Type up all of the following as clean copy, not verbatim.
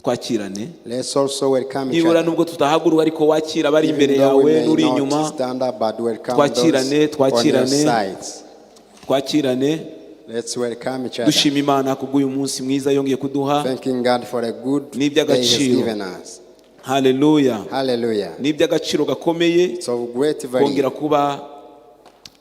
twakirane. Let's also welcome each nibura other. nubwo tutahagurwa ariko wakira bari imbere yawe n'uri inyuma. Twakirane, twakirane. Let's welcome each other. Dushima Imana kubw'uyu munsi mwiza yongeye kuduha. Thanking God for a good day He's given us. Hallelujah. Hallelujah. N'iby'agaciro gakomeye It's of great value kongera kuba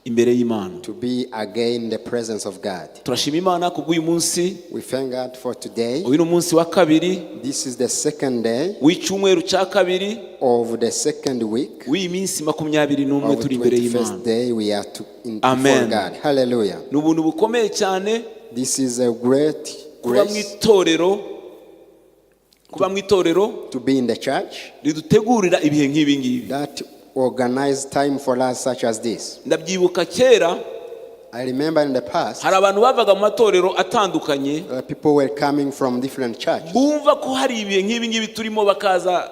imbere y'Imana. to be again in the presence of God. Turashima Imana kubw'uyu munsi. We thank God for today. Uyu ni umunsi wa kabiri This is the second day w'icyumweru cya kabiri of the second week w'iyi minsi 21 of the turi imbere 21st y'Imana. day we are before Amen. God. Hallelujah. Ni ubuntu bukomeye cyane This is a great kuba mu grace itorero to be in the church ridutegurira ibihe nk'ibi ngibi. that organize time for us such as this. Ndabyibuka kera I remember in the past, hari abantu bavaga mu matorero atandukanye people were coming from different churches bumva ko hari ibihe nk'ibi ngibi turimo bakaza.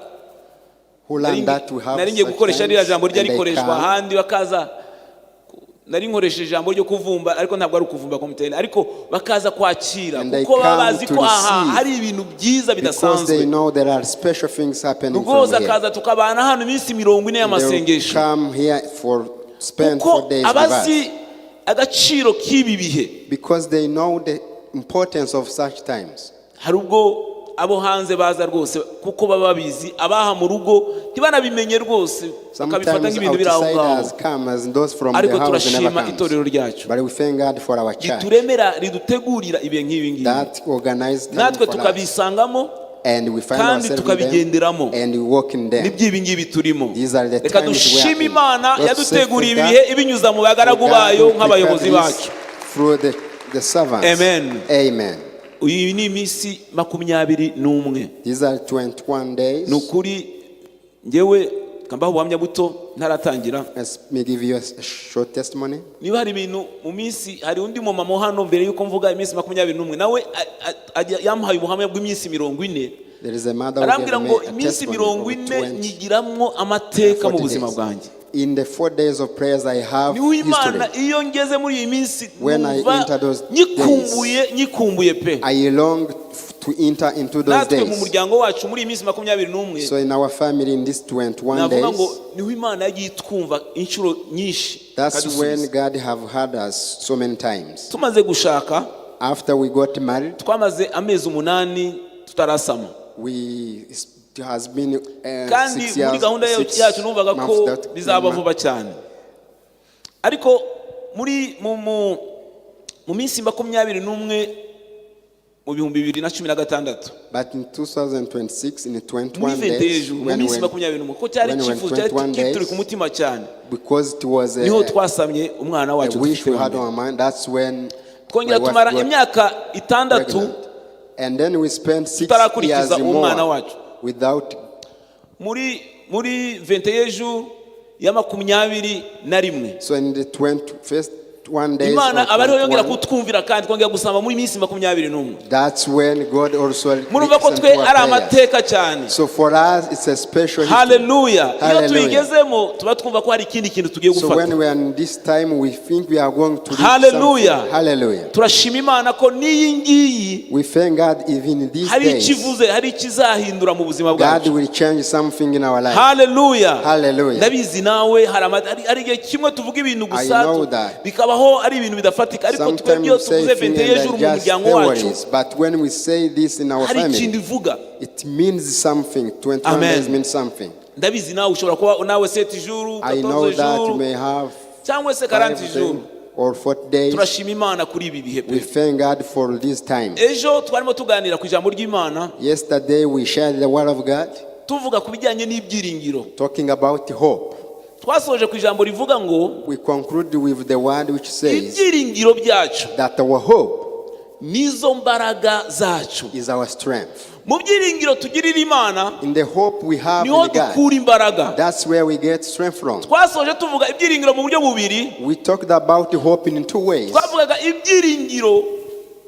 who learned that we have Nari ngiye such gukoresha ririya times, jambo and they ryarikoreshwa come. ahandi bakaza. Nari nkoresheje ijambo ryo kuvumba ariko ntabwo ari ukuvumba komutene ariko bakaza kwakira And they kuko baba come bazi to ko aha receive hari ibintu byiza Because they bidasanzwe. know there are special things happening from Rwose here. akaza tukabana hano iminsi 40 They will y'amasengesho come here for spend kuko 4 days with us. abazi agaciro k'ibi bihe. Because they know the importance of such times. Hari ubwo abo hanze baza rwose kuko baba babizi, abaha mu rugo ntibanabimenye rwose bakabifata Sometimes nk'ibintu biri aho outsiders ngaho. come as those from the Ariko house they never turashima come. itorero ryacu But we thank God for our church rituremera ridutegurira ibihe nk'ibi ngibi, that organized time natwe for us. tukabisangamo And we find kandi ourselves in them tukabigenderamo. and we walk in them. Nibyo ibi ngibi turimo. These are the Reka times we dushime are in. Imana Let's yaduteguriye thank ibihe God ibinyuza mu bagaragu for God bayo who nk'abayobozi prepared this bacu. through the servants. Amen. Amen. Uyu ni iminsi 21. These are 21 days. Nukuri ngewe kambaho ubuhamya buto ntaratangira. Let me give you a short testimony. Niba hari ibintu mu minsi, hari undi mu mama hano mbere yuko mvuga iminsi 21 nawe yamuhaye ubuhamya bw'iminsi 40. There is a mother who Arambwira gave ngo me a iminsi testimony 40 of 20. nyigiramwo amateka mu 40 buzima days. bwanjye. In the 4 days of prayers I have Ni Imana history. iyo ngeze muri iyi minsi When I numva enter those nyikumbuye pe. I long to enter into those Natwe mu days. muryango wacu muri iyi minsi 21 So in our family in these 21 navuga ngo days, niho Imana yagiye twumva inshuro nyinshi. that's when God have had us so many times. Tumaze gushaka, After we got married, twamaze amezi 8 tutarasama. it has been Kandi 6 muri gahunda yacu numvaga ko months that bizaba vuba cyane. Ariko muri mu minsi 21 mu 2016, but in 2026 in 21 muri days, mu when we minsi 21 ko cyari when we icyifuzo went 21 cyari turi days, ku mutima cyane, because it was niho twasamye umwana a wacu wish we had dufite. on our mind, that's when Twongera my wife tumara got imyaka 6 pregnant. And then we spent 6 tutarakurikiza years umwana more wacu. without. Muri 21 jours ya 21. So in the 21st 1 days Imana of abariho yongera 21, kutwumvira kandi twongera gusamba muri minsi 21. that's when God also Murumva ko listened twe to our ari prayers. amateka cyane. So for us it's a special history. Hallelujah. Iyo Hallelujah. tuyigezemo tuba twumva ko hari ikindi kintu tugiye So when gufata. we are in this time we think we are going to reach Hallelujah. something. Hallelujah. Turashima Imana ko n'iyi ngiyi We thank God even in these hari days ikivuze, hari ikizahindura mu buzima God bwacu. will change something in our life. Hallelujah. Hallelujah. Ndabizi nawe hari igihe kimwe tuvuga ibintu gusa know that. bikabaho ari ibintu bidafatika, ariko twebwe Sometimes iyo we say tuvuze things 21 and jours mu they're just muryango wacu theories, but when we say this in our hari family, ikindi ivuga. it means something. 21 Amen. days means something. Ndabizi nawe ushobora kuba nawe 7 jours, I know 14 that you jours may have cyangwa se 5 40 jours. or 40 days. Turashima Imana kuri ibi bihe We pe. thank God for this time. Ejo twarimo tuganira ku ijambo ry'Imana Yesterday we shared the word of God, tuvuga ku bijyanye n'ibyiringiro. talking about hope. Twasoje ku ijambo rivuga ngo We conclude with the word which says ibyiringiro byacu that our hope nizo mbaraga zacu. is our strength. Mu byiringiro tugirira Imana In the hope we have in niho God, dukura imbaraga. that's where we get strength from. Twasoje tuvuga ibyiringiro mu buryo bubiri. We talked about hope in 2 ways. Twavugaga ibyiringiro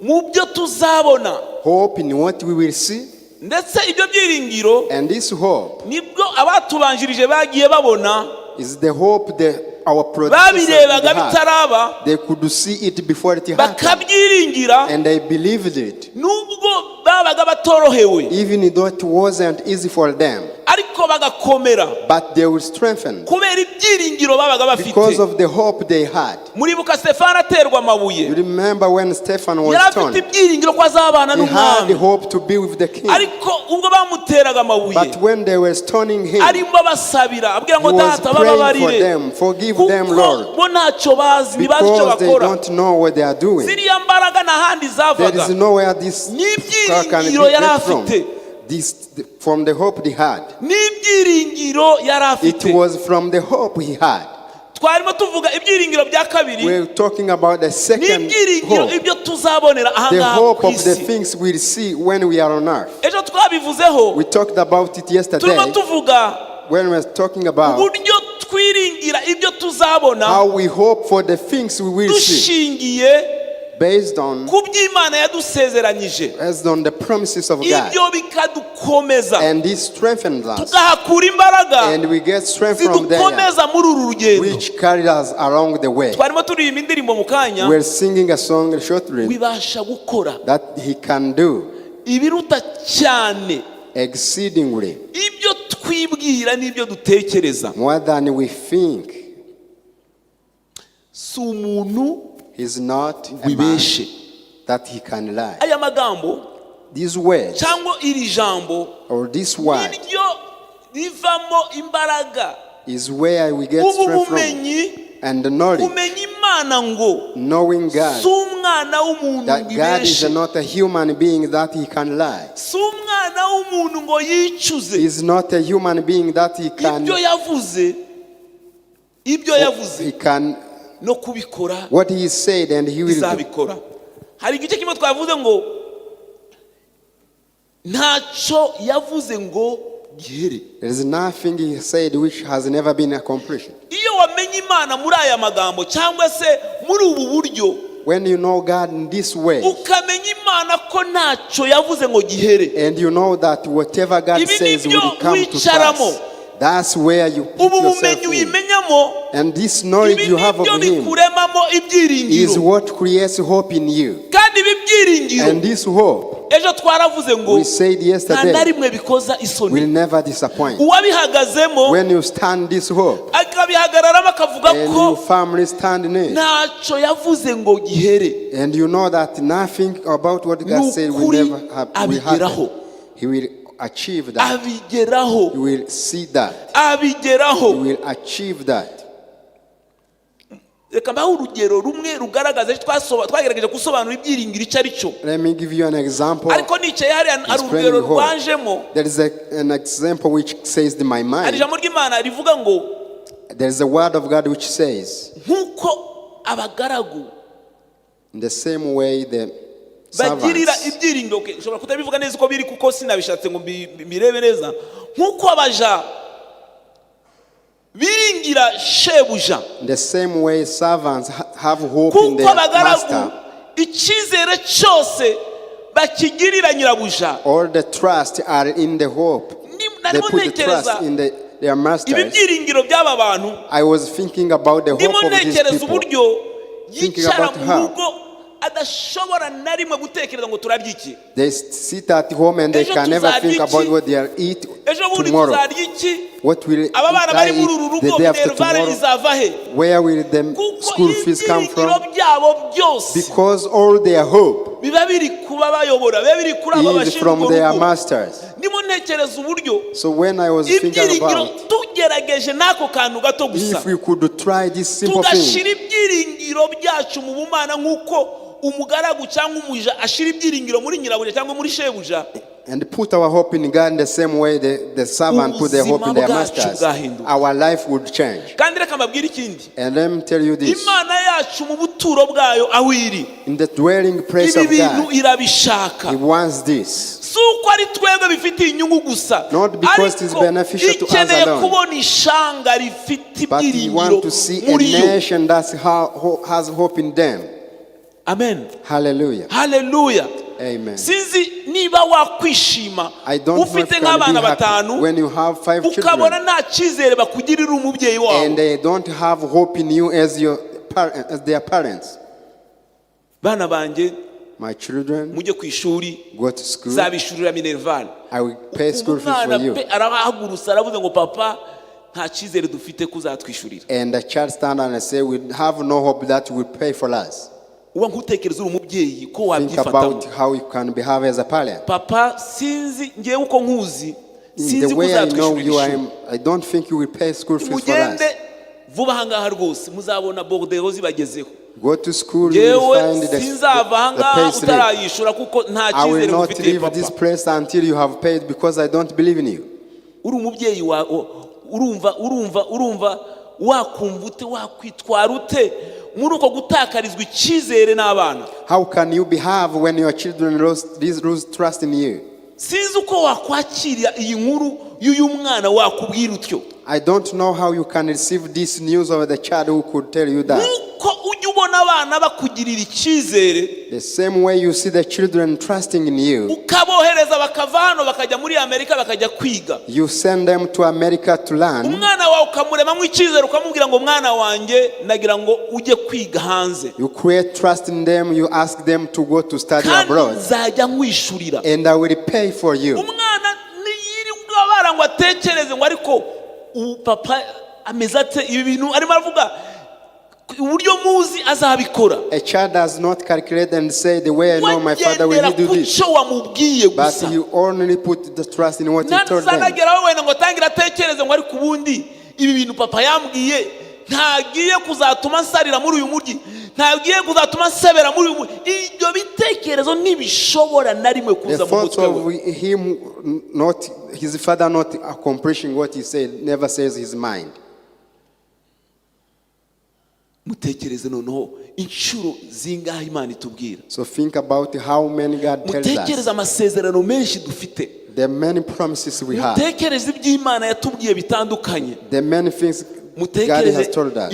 mu byo tuzabona, Hope in what we will see, ndetse ibyo byiringiro and this hope nibwo abatubanjirije bagiye babona is the hope the our predecessors babirebaga had. bitaraba They could see it before it happened. bakabyiringira And they believed it. nubwo babaga batorohewe Even though it wasn't easy for them. ariko bagakomera But they were strengthened. kubera ibyiringiro babaga Because bafite. of the hope they had. Muribuka Stefano aterwa You amabuye remember when Stephen was yari afite stoned? ibyiringiro ko azabana He had the n'umwami hope to be with the king. ariko ubwo bamuteraga amabuye But when they were stoning him, arimo basabira abwira he ngo was data praying for bababarire them. Forgive them, kuko Lord. bo ntacyo bazi ntibazi icyo Because they bakora don't know what they are doing. ziriya mbaraga nta handi There zavaga is nowhere this can n'ibyiringiro yari get from. afite From the hope he had. n'ibyiringiro yari It afite was from the hope he had. twarimo tuvuga ibyiringiro bya kabiri We're talking about the second n'ibyiringiro hope. ibyo tuzabonera The ahangaha hope ku of the isi things we'll see when we are on earth. ejo twabivuzeho We talked about it yesterday turimo tuvuga when we were talking about uburyo twiringira ibyo tuzabona how we hope for the things we will see dushingiye based on ku by'Imana yadusezeranyije the promises of God. ibyo bikadukomeza And this strengthens us. tukahakura imbaraga And we get strength from there, zidukomeza muri uru rugendo which carries us along the way. twarimo turirimba indirimbo mu kanya We're singing a song shortly wibasha gukora that he can do ibiruta cyane exceedingly ibyo twibwira n'ibyo dutekereza. more than we think. Si umuntu He's not a man wibeshe. that he can lie. Aya magambo These words cyangwa iri jambo or this word niryo rivamo imbaraga is where we get ubu strength from. bumenyi And the knowledge, kumenya Imana ngo knowing si God, umwana w'umuntu that God is wibeshe, not a human being that he can lie. si umwana w'umuntu ngo yicuze He's not a human being that he can, ibyo yavuze he can, no kubikora what he said and he will do. bizabikora. Hari igice kimwe twavuze ngo ntacyo yavuze ngo gihere. There is nothing he said which has never been accomplished. Iyo wamenye Imana muri aya magambo cyangwa se muri ubu buryo, When you know God in this way, ukamenya Imana ko ntacyo yavuze ngo gihere, and you know that whatever God ibi says nibyo will come to wicaramo. pass, that's where you put ubu yourself bumenyi in. wimenyamo, And this knowledge ibi you have nibyo of him bikuremamo is ibyiringiro. what creates hope in you. Kandi ibi byiringiro And this hope, ejo twaravuze ngo we said nta na yesterday, rimwe bikoza isoni. will never disappoint. Uwabihagazemo When you stand this hope akabihagararamo akavuga and ko you firmly stand in it, ntacyo yavuze ngo gihere, and you know that nothing about what God said will Nukuri never will abigeraho. happen, He will achieve that. abigeraho You will see that. abigeraho. You will achieve that. Reka mbahe urugero rumwe rugaragaza twagerageje gusobanura ibyiringiro icyo ari cyo, Let me give you an example. ariko nicaye hariya hari urugero Explaining hope. rwanjemo. There is an example which says in my Hari mind. ijambo ry'Imana rivuga ngo There is a word of God which says, nk'uko abagaragu in the same way the bagirira servants, ibyiringiro. Ushobora kutabivuga neza uko biri kuko sinabishatse ngo mbirebe neza. Nk'uko abaja biringira shebuja, in the same way servants have hope in kuko their abagaragu master, icyizere cyose bakigirira nyirabuja. all the trust are in the hope. They Narimo put the trust ntekereza in their ibi masters. byiringiro by'aba bantu, I was thinking about the hope ndimo of these ntekereza people. uburyo Thinking yicara about mu how rugo adashobora na rimwe gutekereza ngo turarya iki, They sit at home and they Ejo can never tuzarya think iki? about what they are eat ejo bundi tomorrow. tuzarya iki, What will aba bana I bari muri uru eat the rugo day after minervare tomorrow? izava he? Where will the Kuko school fees come ibyiringiro from? byabo byose Because all their hope biba biri kuba bayobora, biba biri kuri aba is bashinzwe from their urugo. masters. Ndimo ntekereza uburyo So when I was thinking ibyiringiro about tugerageje n'ako kantu gato gusa, if we could try this simple thing tugashyira ibyiringiro byacu mu bumana nk'uko umugaragu cyangwa umuja ashyira ibyiringiro muri nyirabuja cyangwa muri shebuja, and put our hope in God the same way the servant put their hope in their masters, our life would change. kandi reka mbabwire ikindi, And let me tell you this, Imana yacu mu buturo bwayo aho iri, in the dwelling place ibi of bintu God, irabishaka. He wants this. Si uko ari twebwe bifitiye inyungu gusa, Not because it is ariko beneficial to us ikeneye alone, kubona ishanga rifite but He ibyiringiro wants to see a muri yo. nation that has hope in them. Amen. Hallelujah. Hallelujah. Amen. sinzi niba wakwishima I don't know if ufite you can be nk'abana happy batanu when you have 5 ukabona children nta cyizere bakugirira umubyeyi and wabo. they don't have hope in you as their parents. Bana banjye My children mujye ku ishuri go to school. zabishurira Minerval. I will pay school fees for you. Arahagurutse aravuze ngo papa nta cyizere dufite kuzatwishurira. And the child stand and say, we have no hope that you will pay for us. Uba nkutekereza uri umubyeyi ko Think wabyifatamo. about how you can behave as a parent. Papa sinzi ngewe uko nkuzi The sinzi way I know kuzatwishurira you, ishuri. I don't think you will pay school fees for us. Mugende vuba ahangaha rwose muzabona bordeaux zibagezeho. Go to school, you will find Ngewe sinzava ahangaha pay slip. utarayishura kuko nta I will cyizere not mufitiye leave this papa. place until you have paid because I don't believe in you. Uri umubyeyi urumva wakumva ute wakwitwara ute muri uko gutakarizwa icyizere n'abana. How can you behave when your children lose trust in you? Sinzi uko wakwakira iyi nkuru y'uyu mwana wakubwira utyo. I don't know how you can receive this news of the child who could tell you that. Nuko ujya ubona abana bakugirira icyizere, The same way you see the children trusting in you, ukabohereza bakava hano bakajya muri Amerika bakajya kwiga. you send them to America to learn. Umwana wawe ukamuremamo icyizere ukamubwira ngo mwana wanjye nagira ngo ujye kwiga hanze. You create trust in them, you ask them to go to study abroad. Nzajya nkwishurira. And I will pay for you. Umwana niyirirwa abara ngo atekereze ngo ariko papa ameze ate ibi bintu arimo aravuga uburyo muzi azabikora. A child does not calculate and say the way I know my father will he do this. But he only put the trust in what he told them. Nanageraho wenda ngo tangira atekereze ngo ariko ubundi ibi bintu papa yambwiye ntagiye kuzatuma nsarira muri uyu mujyi, ntagiye kuzatuma nsebera muri uyu mujyi. Ibyo bitekerezo ntibishobora na rimwe kuza mu mutwe we. Him not his father not accomplishing what he said never says his mind. Mutekereze noneho inshuro zingahe Imana itubwira. So think about how many God tells us. Mutekereze amasezerano menshi dufite. The many promises we have. Mutekereze iby'Imana yatubwiye bitandukanye. The many things God has told us.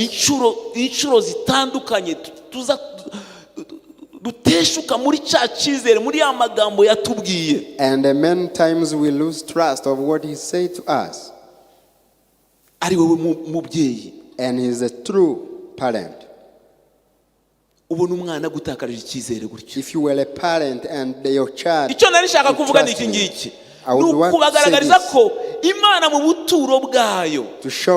Inshuro zitandukanye tuza duteshuka muri cya cyizere muri ya magambo yatubwiye. And many times we lose trust of what he said to us. Ari wowe mubyeyi. And he is a true parent. Ubona umwana gutakarije icyizere gutyo. If you were a parent and your child, icyo nari shaka kuvuga ni iki ngiki. Nukubagaragariza ko Imana mu buturo bwayo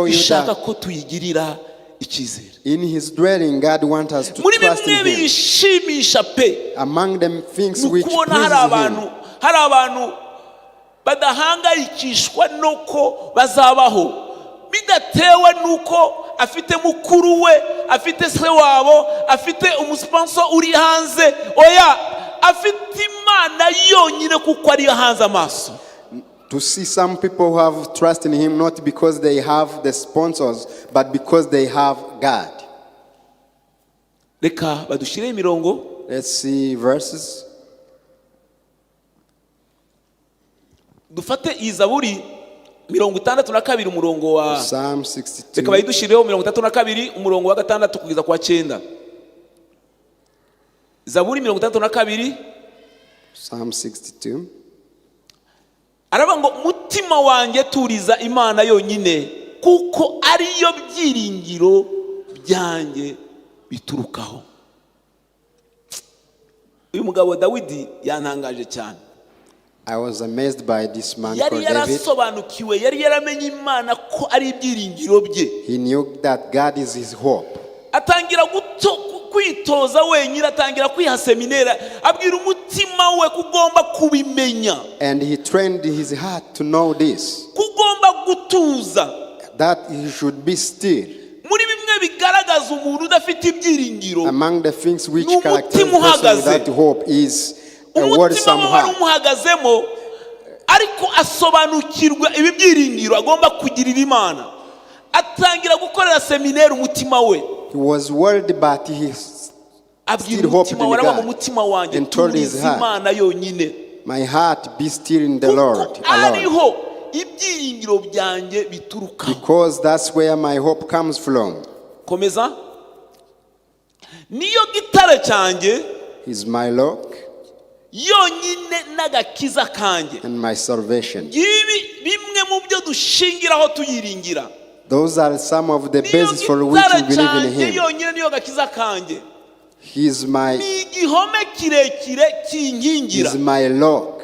ishaka ko tuyigirira icyizere. In his dwelling, God wants us to trust in him. Bishimisha pe. Among them things which please him. Hari abantu badahangayikishwa nuko bazabaho, bidatewe nuko afite mukuru we, afite se wabo, afite umusponsor uri hanze. Oya, afite Imana yonyine kuko ari hanze amaso. To see some people who have trust in him not because they have the sponsors but because they have God. Reka badushire imirongo. Let's see verses. Dufate Izaburi 62 umurongo wa Psalm 62. Reka bayidushireho 32 umurongo wa 6 kugeza kwa 9. Zaburi 62 Psalm 62. Araba ngo mutima wanjye turiza Imana yonyine kuko ariyo byiringiro byanjye biturukaho. Uyu mugabo Dawidi yantangaje cyane. I was amazed by this man called David. Yari yaramenye Imana ko ari ibyiringiro bye. He knew that God is his hope. Atangira kwitoza wenyine, atangira kwiha seminera, abwira umutima we kugomba kubimenya. And he trained his heart to know this. Kugomba gutuza. That he should be still. Muri bimwe bigaragaza umuntu udafite ibyiringiro. Among the things which characterize a person without hope is a worrisome heart. Umuhagazemo ariko asobanukirwa ibi byiringiro agomba kugirira Imana. Atangira gukorera seminari umutima we. He was worried but he still hoped in God and told his heart, my heart be still in the Lord alone. Because that's where my hope comes from. Niyo gitare cyanjye. He's my rock. yonyine n'agakiza kanjye. And my salvation. Ibi bimwe mu byo dushingiraho tuyiringira. Those are some of the bases for which we believe in Him. Yonyine niyo gakiza kanjye. He is my. Ni igihome kirekire kinkingira. He is my lock.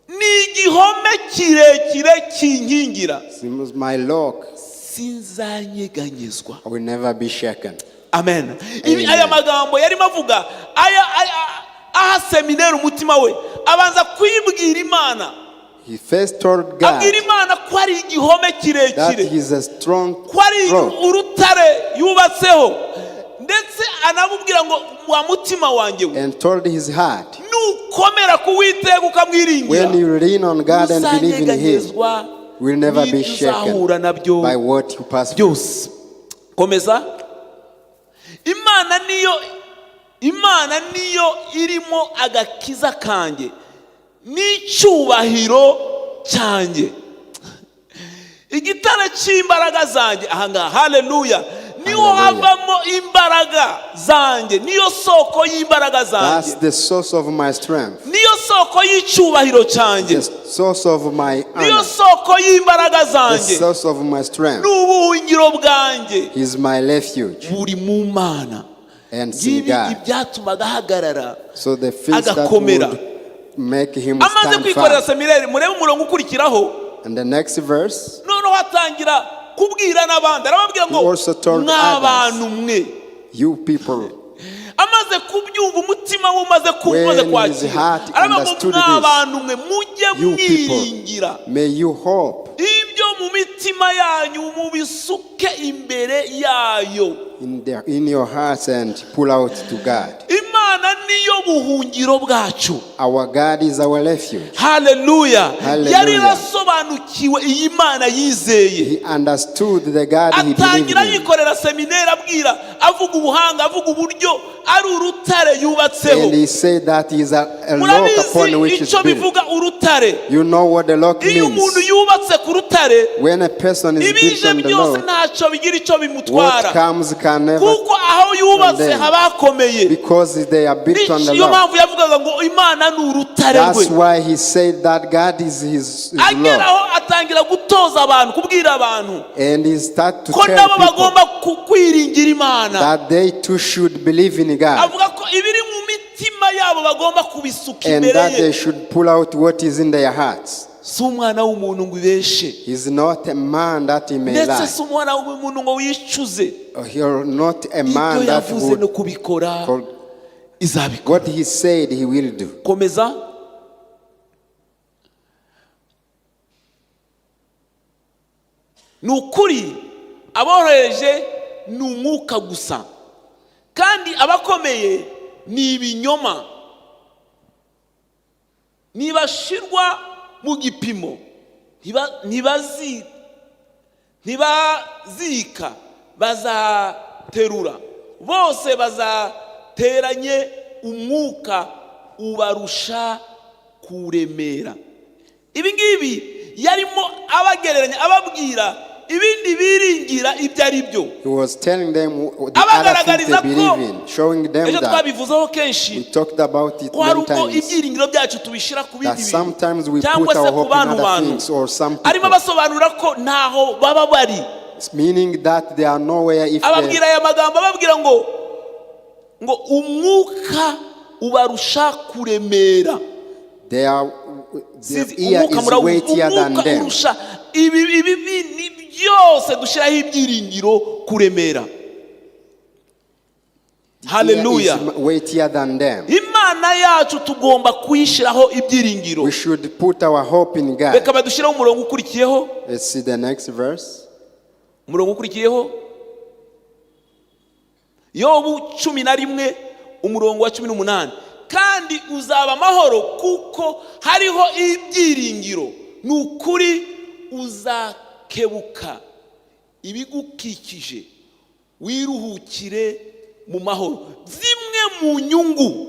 Ni igihome kirekire kinkingira. He is my lock. Sinzanyeganyezwa. I will never be shaken. Amen. Ibi aya magambo yari mavuga aha seminari umutima we abanza kwibwira Imana. He first told God abwira Imana ko ari igihome kirekire, that He is a strong ko ari urutare yubatseho, ndetse anamubwira ngo wa mutima wanjye we, and told his heart, nukomera kuwiteka ukamwiringira, when you lean on God and believe in Him, will never be shaken by what you pass through. Komeza. Imana niyo irimo agakiza kanjye n'icyubahiro cyanjye, igitare cy'imbaraga zanjye. Ahangaha haleluya, niho havamo imbaraga zanjye, niyo soko y'imbaraga zanjye. That's the source of my strength, niyo soko y'icyubahiro cyanjye, the source of my honor, niyo soko y'imbaraga zanjye, the source of my strength. n'ubuhungiro bwanjye. He is my refuge. Buri mu Mana. And see God. So the things that would make him stand fast. And the next verse, he also told others, you people, when his heart understood this, you people, may you hope in your hearts and pull out to God. Our God is our refuge. Hallelujah. Hallelujah. He understood the God he believed in. And he said that he is a rock upon which is built. You know what the rock means. When a person is built on the Lord, what comes can never condemn, because they are built on the Lord. That's why he said that God is his Lord. And he started to tell people that they too should believe in God, and that they should pull out what is in their hearts. He's not a man that he may lie. He's not a man that would, what he said he will do. Komeza. Nukuri aboroheje ni umwuka gusa, kandi abakomeye ni ibinyoma. Nibashirwa mu gipimo ntibazika, bazaterura bose, bazateranye umwuka ubarusha kuremera. Ibi ngibi yarimo abagereranya, ababwira ibindi biringira ibyo ari byo. He was telling them the other things they believe in, showing them that we talked about it many times, that sometimes we put our hope in other things or some people, meaning that they are nowhere if their ear is weightier than them. Hallelujah. Weightier than them. We should put our hope in God. Let's see the next verse. Yobu 11 umurongo wa 18. Kandi uzaba amahoro kuko hariho ibyiringiro, nukuri uzakebuka ibigukikije, wiruhukire mu mahoro. Zimwe mu nyungu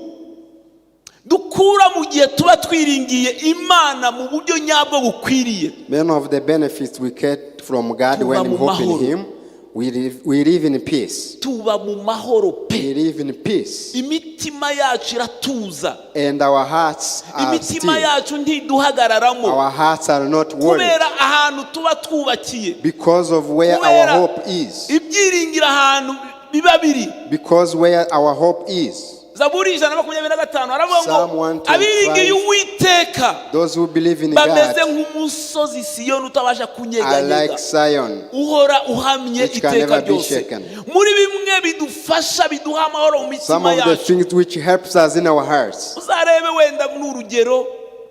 dukura mu gihe tuba twiringiye Imana mu buryo nyabwo bukwiriye. Many of the benefits we get from God when we hope in Him, We live in peace. tuba mu mahoro pe. We live in peace. Imitima yacu iratuza. And our hearts are Imitima still. yacu ntiduhagararamo. Our hearts are not worried. Kubera ahantu tuba twubakiye. Because of where our hope is. Ibyiringiro ahantu biba biri. Because where our hope is. Zaburi 125 aravuga ngo abiringiye Uwiteka those who believe in God bameze nk'umusozi Siyoni utabasha kunyeganyega. Like Zion, uhora uhamye iteka ryose. Muri bimwe bidufasha biduha amahoro mu mitima some of the yacu. things which helps us in our hearts. Uzarebe wenda n'urugero.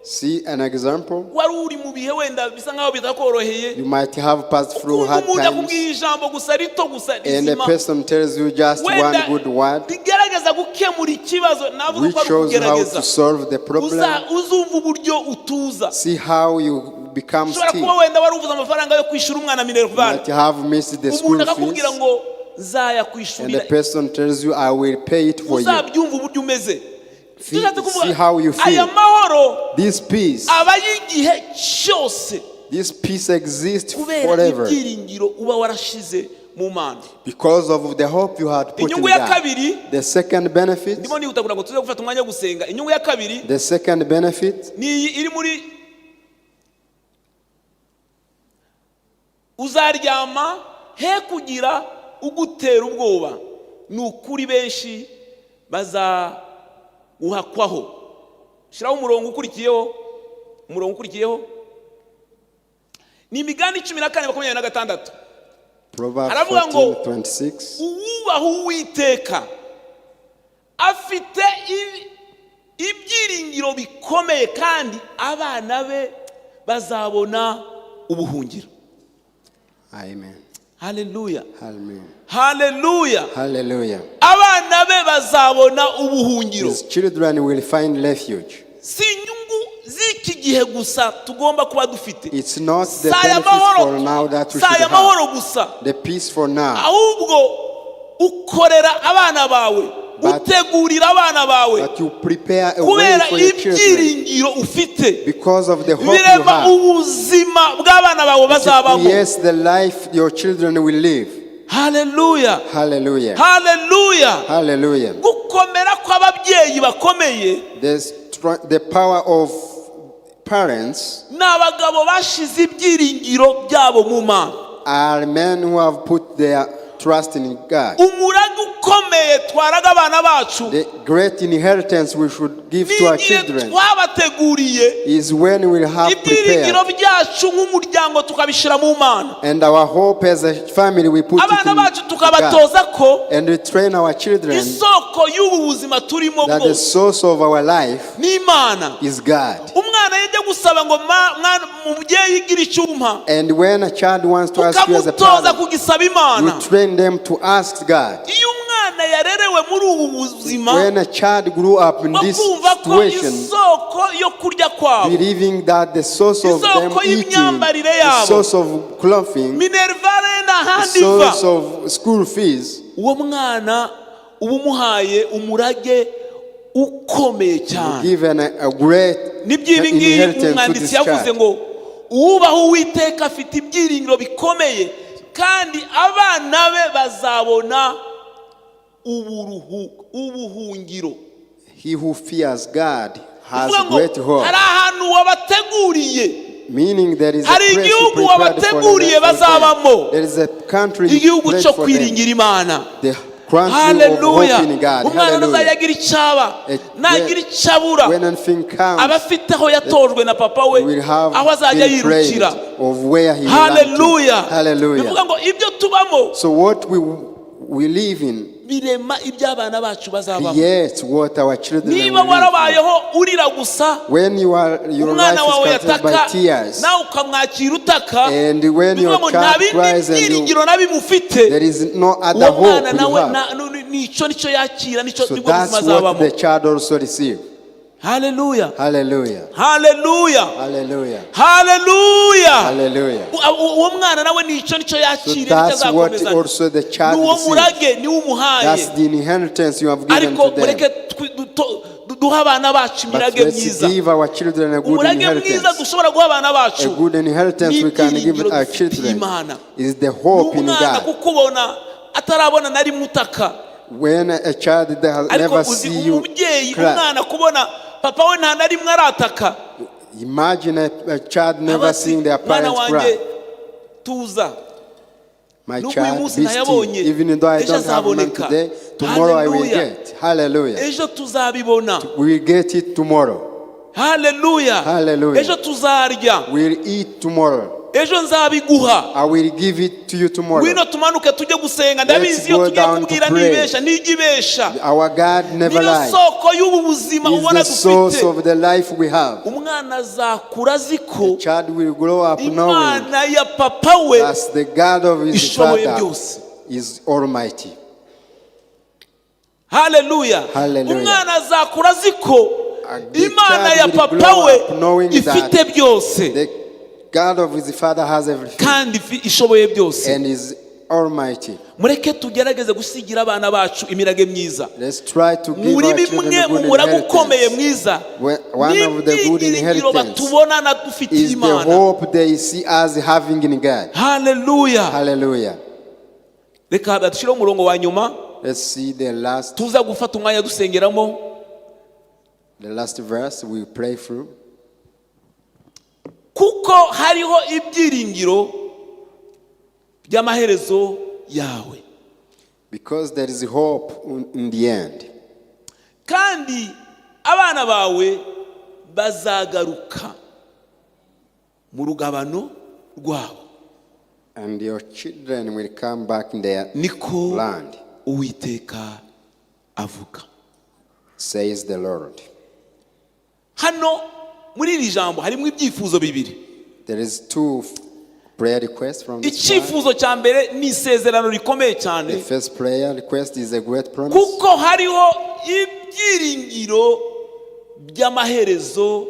See an example. Wari uri mu bihe wenda bisa nkaho bitakoroheye. You might have passed through hard times. And a person tells you just one good word, which shows how to solve the problem. See how you become still. You might have missed the school fees. And the person tells you, I will pay it for you. See how you feel. This peace. This peace exists forever. Because of the hope you had put in God. The second benefit. The second benefit. Uzaryama he kugira ugutera ubwoba. Nukuri benshi baza uhakwaho. Shiraho umurongo ukurikiyeho. Ni Imigani 14:26. Proverbs 14:26. Uwubaha Uwiteka afite ibyiringiro bikomeye kandi abana be bazabona ubuhungiro. Amen. Hallelujah. Amen. Hallelujah. Hallelujah. Abana be bazabona ubuhungiro. His children will find refuge. Si nyungu ziki gihe gusa tugomba kuba dufite. It's not the benefits for now that we should have. The peace for now. Ahubwo ukorera abana bawe. Utegurira abana bawe. But you prepare a way for your children. Because of the hope you have. Yes, the life your children will live. Hallelujah. Hallelujah. Hallelujah. Hallelujah. There's the power of parents are men who have put their trust in God. The great inheritance we should give to our children is when we have prepared. And our hope as a family we put it in God. And we train our children that the source of our life is God. And when a child wants to ask you as a parent, you train them to ask God. When a child grew up in this situation, believing that the source of them eating, the source of clothing, the source of school fees, given a great inheritance to this child. Kandi abana be bazabona ubuhungiro. He who fears God has great hope. Meaning there is a place prepared for them. There is a country prepared for them. The country of hope in God. Hallelujah. When anything comes, he will have been trained of where he will land to. Hallelujah. So what we live in, yes, what our children will live in. When your life is cut by tears, and when your child cries and there is no other hope you have. So that's what the child also receives. Hallelujah. Hallelujah. Hallelujah. Hallelujah. Hallelujah. Hallelujah. So that's what also the child receives. That's the inheritance you have given to them. duha abana bacu But imirage let's myiza. give our children a good Umurage mwiza inheritance. dushobora guha abana A bacu good inheritance we can give our children is the hope in umwana God. kukubona atarabona nari mutaka. When a child that has Ariko never uzi see you umubyeyi cry, umwana kubona papa we nta narimwe arataka. imagine a child never seeing their parents cry. Tuza. My Nuko uyu child, munsi be still. ntayabonye, Even though I ejo don't have money azaboneka. today, tomorrow I will Hallelujah. get. Hallelujah. Ejo tuzabibona. We will get it tomorrow. Hallelujah. Hallelujah. Ejo tuzarya. We'll eat tomorrow. Ejo nzabiguha. I will give it to you tomorrow. Wino tumanuke tujye gusenga. Ndabizi iyo tugiye kubwira nibesha nijibesha. Our God never lies. Niyo soko y'ubu buzima ubona He's the source dufite. of the life we have. Umwana azakura ziko The child will grow up knowing Imana ya papa we that the God of his ishoboye father byose. is almighty. Hallelujah. Hallelujah. Umwana azakura ziko The Imana child ya will papa grow we up knowing ifite that byose the God of his father has everything kandi ishoboye byose. and is almighty. Mureke tugerageze gusigira abana bacu imirage myiza. Let's try to give Muri our children bimwe a mu good murage ukomeye inheritance. mwiza One of the good n'ibyiringiro inheritance batubona na dufite is the Imana. hope they see us having in God. Hallelujah. Hallelujah. Reka dushireho umurongo wa nyuma Let's see the last gufata umwanya dusengeramo. verse we pray through. Kuko hariho ibyiringiro by'amaherezo yawe. Because there is hope in the end. Kandi abana bawe bazagaruka mu rugabano rwabo. And your children will come back in their Niko land, Uwiteka avuga. says the Lord. Hano muri iri jambo harimo ibyifuzo bibiri. There is two prayer requests from this one. Icyifuzo cya mbere ni isezerano rikomeye The cyane. first prayer request is a great promise. Kuko hariho ibyiringiro by'amaherezo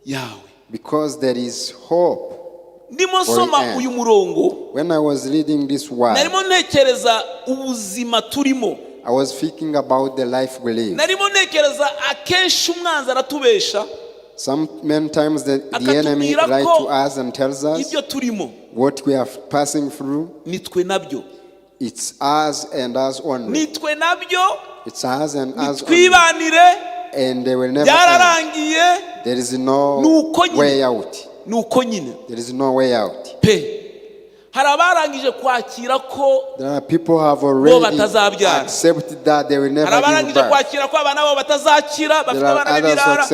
yawe. Because there is hope. Ndimo soma uyu murongo. When I was reading this word, Narimo ntekereza ubuzima turimo. I was thinking about the life we live. Narimo ntekereza akenshi umwanzi aratubesha. Many times the enemy lies to us and tells us ibyo turimo what we are passing through. Nitwe nabyo. It's us and us only. Nitwe nabyo. It's us and us only. Twibanire. And they will never end. There is no way out. There is no way out. Hari abarangije kwakira ko There are people who have already accepted that they will never give birth. abarangije kwakira ko abana babo batazakira bafite abana b'ibirara.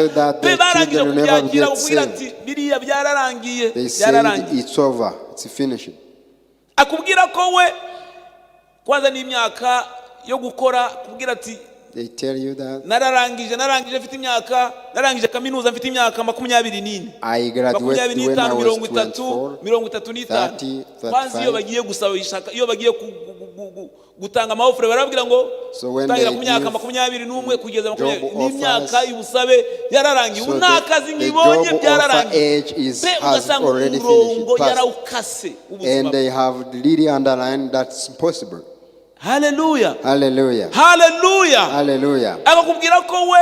Barangije kubyakira kugira ati biriya byararangiye. They said it's over. It's finished. Akubwira ko we kwanza n'imyaka yo gukora kubwira ati They tell you that narangije mfite imyaka narangije kaminuza mfite imyaka 24. I graduated when I was 24, 30, 35. Iyo bagiye gusaba ishaka iyo bagiye gutanga amahofre barabwira ngo tangira ku myaka 21 kugeza 20 n'imyaka y'ubusabe yararangiye unakazi ngibonye byararangiye ugasanga umurongo yarawukase ubuzima and they have really underlined that's impossible. Hallelujah. Hallelujah. Hallelujah. Hallelujah. Akakubwira ko we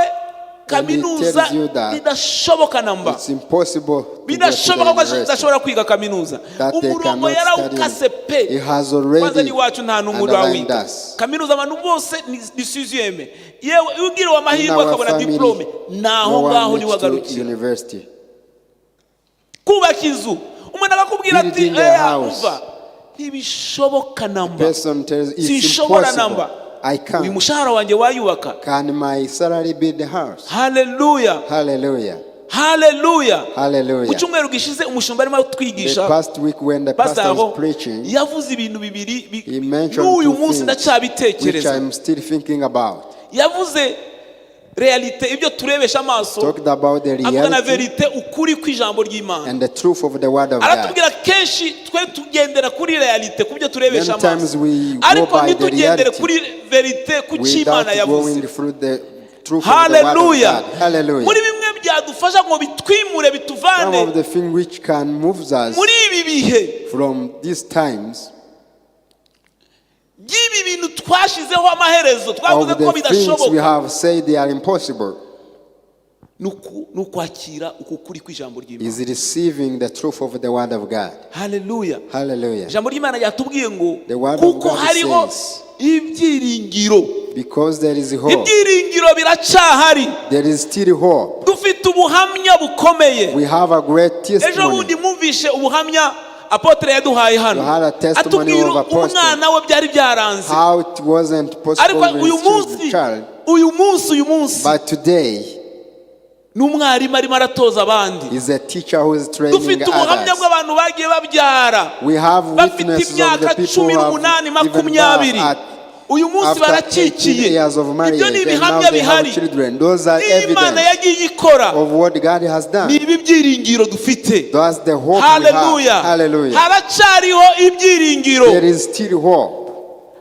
kaminuza bidashoboka namba. It's impossible. Bidashoboka ko adashobora kwiga kaminuza. Umurongo yarawukase pe. Kwanza ni wacu nta n'umuri wawiga. Kaminuza abantu bose ni sixième. Yewe ugira wa mahirwe akabona diplome naho ngaho ni wagarukira. Kubaka inzu. Umuntu akakubwira ati umva ntibishoboka namba. Sinshobora namba. I can't. Uyu mushahara wanjye wayubaka. Can my salary build the house? Hallelujah. Hallelujah. Hallelujah. Hallelujah. Ucyumweru gishize umushumba arimo twigisha. The past week when the pastor was preaching, yavuze ibintu bibiri n'uyu munsi ndacyabitekereza. Which I'm still thinking about. Yavuze realite ibyo turebesha amaso. Talked about the reality na verite ukuri kw'ijambo ry'Imana. And the truth of the word of God. Aratubwira kenshi twe tugendera kuri realite kubyo turebesha amaso. Sometimes we go ariko by the reality kuri verite ku cy'Imana yavuze. Hallelujah. Hallelujah. Muri bimwe byadufasha ngo bitwimure bituvane. Some of the things which can move us muri ibi bihe from these times. Gibi bintu twashizeho amaherezo twavuze ko bidashoboka. We have said they are impossible. nukwakira ukukuri kw'ijambo ry'Imana. Is receiving the truth of the word of God. Hallelujah. Hallelujah. Ijambo ry'Imana yatubwiye ngo The word of kuko God hariho says, ibyiringiro. because there is hope. Ibyiringiro biracahari. There is still hope. Dufite ubuhamya bukomeye. We have a great testimony. Ejo bundi mwumvishe ubuhamya apotre yaduhaye hano. Atubwira umwana we byari byaranze. How it wasn't possible with the child. Uyu munsi. But today, n'umwarimu arimo aratoza abandi. is a teacher who is training Dufite ubuhamya others. bw'abantu bagiye babyara. We have witnesses of the people who have given birth at uyu munsi barakikiye. Ibyo ni ibihamya bihari. Imana yagiye ikora. Of what God has done. Ni ibyiringiro dufite. That's the hope Hallelujah. we have. Hallelujah. Haracariho ibyiringiro. There is still hope.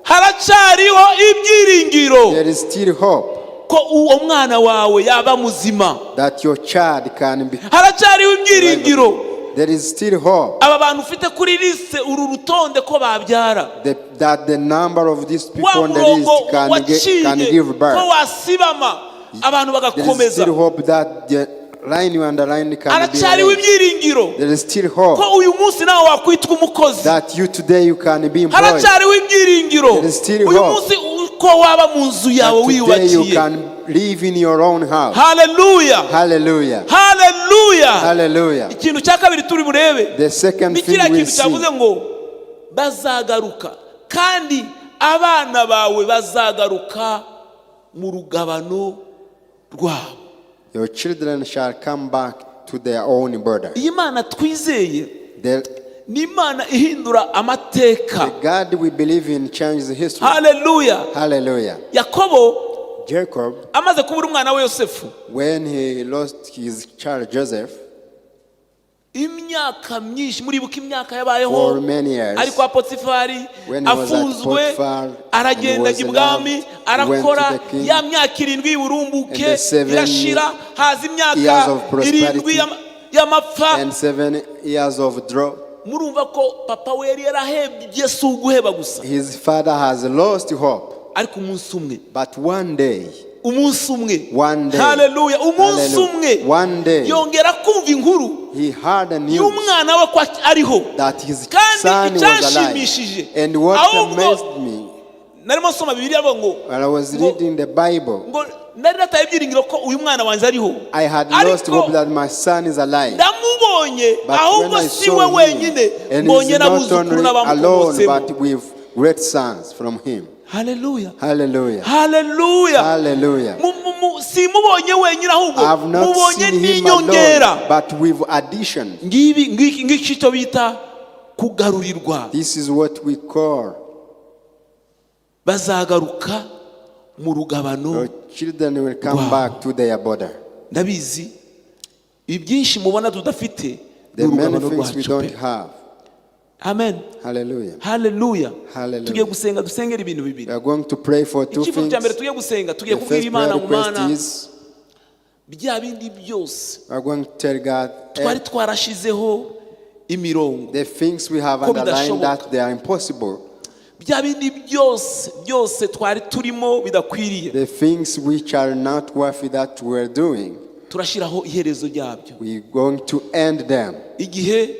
Haracariho ibyiringiro. There is still hope. Ko uwo mwana wawe yaba muzima. That your child can be. Haracariho ibyiringiro. There is still hope. Aba bantu ufite kuri liste uru rutonde ko babyara. That the number of these people on the list can give birth. Ko wasibama abantu bagakomeza. There is still hope that the line you underline can be. Haracariho ibyiringiro. There is still hope. Ko uyu munsi nawe wakwitwa umukozi. That you today you can be employed. Haracariho ibyiringiro. There is still hope. Uyu munsi ko waba mu nzu yawe wiyubakiye. Today you can live in your own house. Hallelujah. Hallelujah. Hallelujah. Hallelujah. Ikintu cya kabiri turi burebe. The second thing we see. Cyavuze ngo bazagaruka kandi abana bawe bazagaruka mu rugabano rwabo. Your children shall come back to their own border. Imana twizeye ni Imana ihindura amateka. The God we believe in changes history. Hallelujah. Hallelujah. Jacob, amaze kubura umwana we Yosefu, when he lost his child Joseph, imyaka myinshi muribuka imyaka yabayeho for many years, ariko Potifari afunzwe aragenda ibwami arakora ya myaka 7 y'uburumbuke irashira haza imyaka 7 y'amapfa and 7 years of drought. Murumva ko papa we yari yarahebye suguheba gusa. His father has lost hope. Ariko umunsi umwe, but one day, umunsi umwe, one day, hallelujah, umunsi umwe, one day, yongera kumva inkuru, he heard a news y'umwana we ko ariho, that his son was alive. And what amazed me, narimo soma Bibiliya ngo, while I was reading the Bible, ngo nari nataye ibyiringiro ko uyu mwana wanjye ariho. I had lost hope that my son is alive. Ndamubonye ahubwo siwe wenyine, mbonye n'abuzukuru n'abamukomotseho. But with great sons from him. Hallelujah. Hallelujah. Hallelujah. Hallelujah. Simubonye wenyine ahubwo mubonye n'inyongera. But with addition. Ngiki cyo bita kugarurirwa. This is what we call. Bazagaruka mu rugabano. Your children will come back to their border. Ndabizi ibyinshi mubona tudafite. The many things we don't have. Amen. Hallelujah. Hallelujah. Hallelujah. Tugiye gusenga dusengera ibintu bibiri. We are going to pray for two things. Ikivugo cyambere tugiye gusenga, tugiye kubwira Imana We are going to tell God twari twarashizeho imirongo. The things we have underlined that they are impossible. Bya bindi byose twari turimo bidakwiriye. The things which are not worthy that we are doing. Turashiraho iherezo ryabyo. We are going to end them. Igihe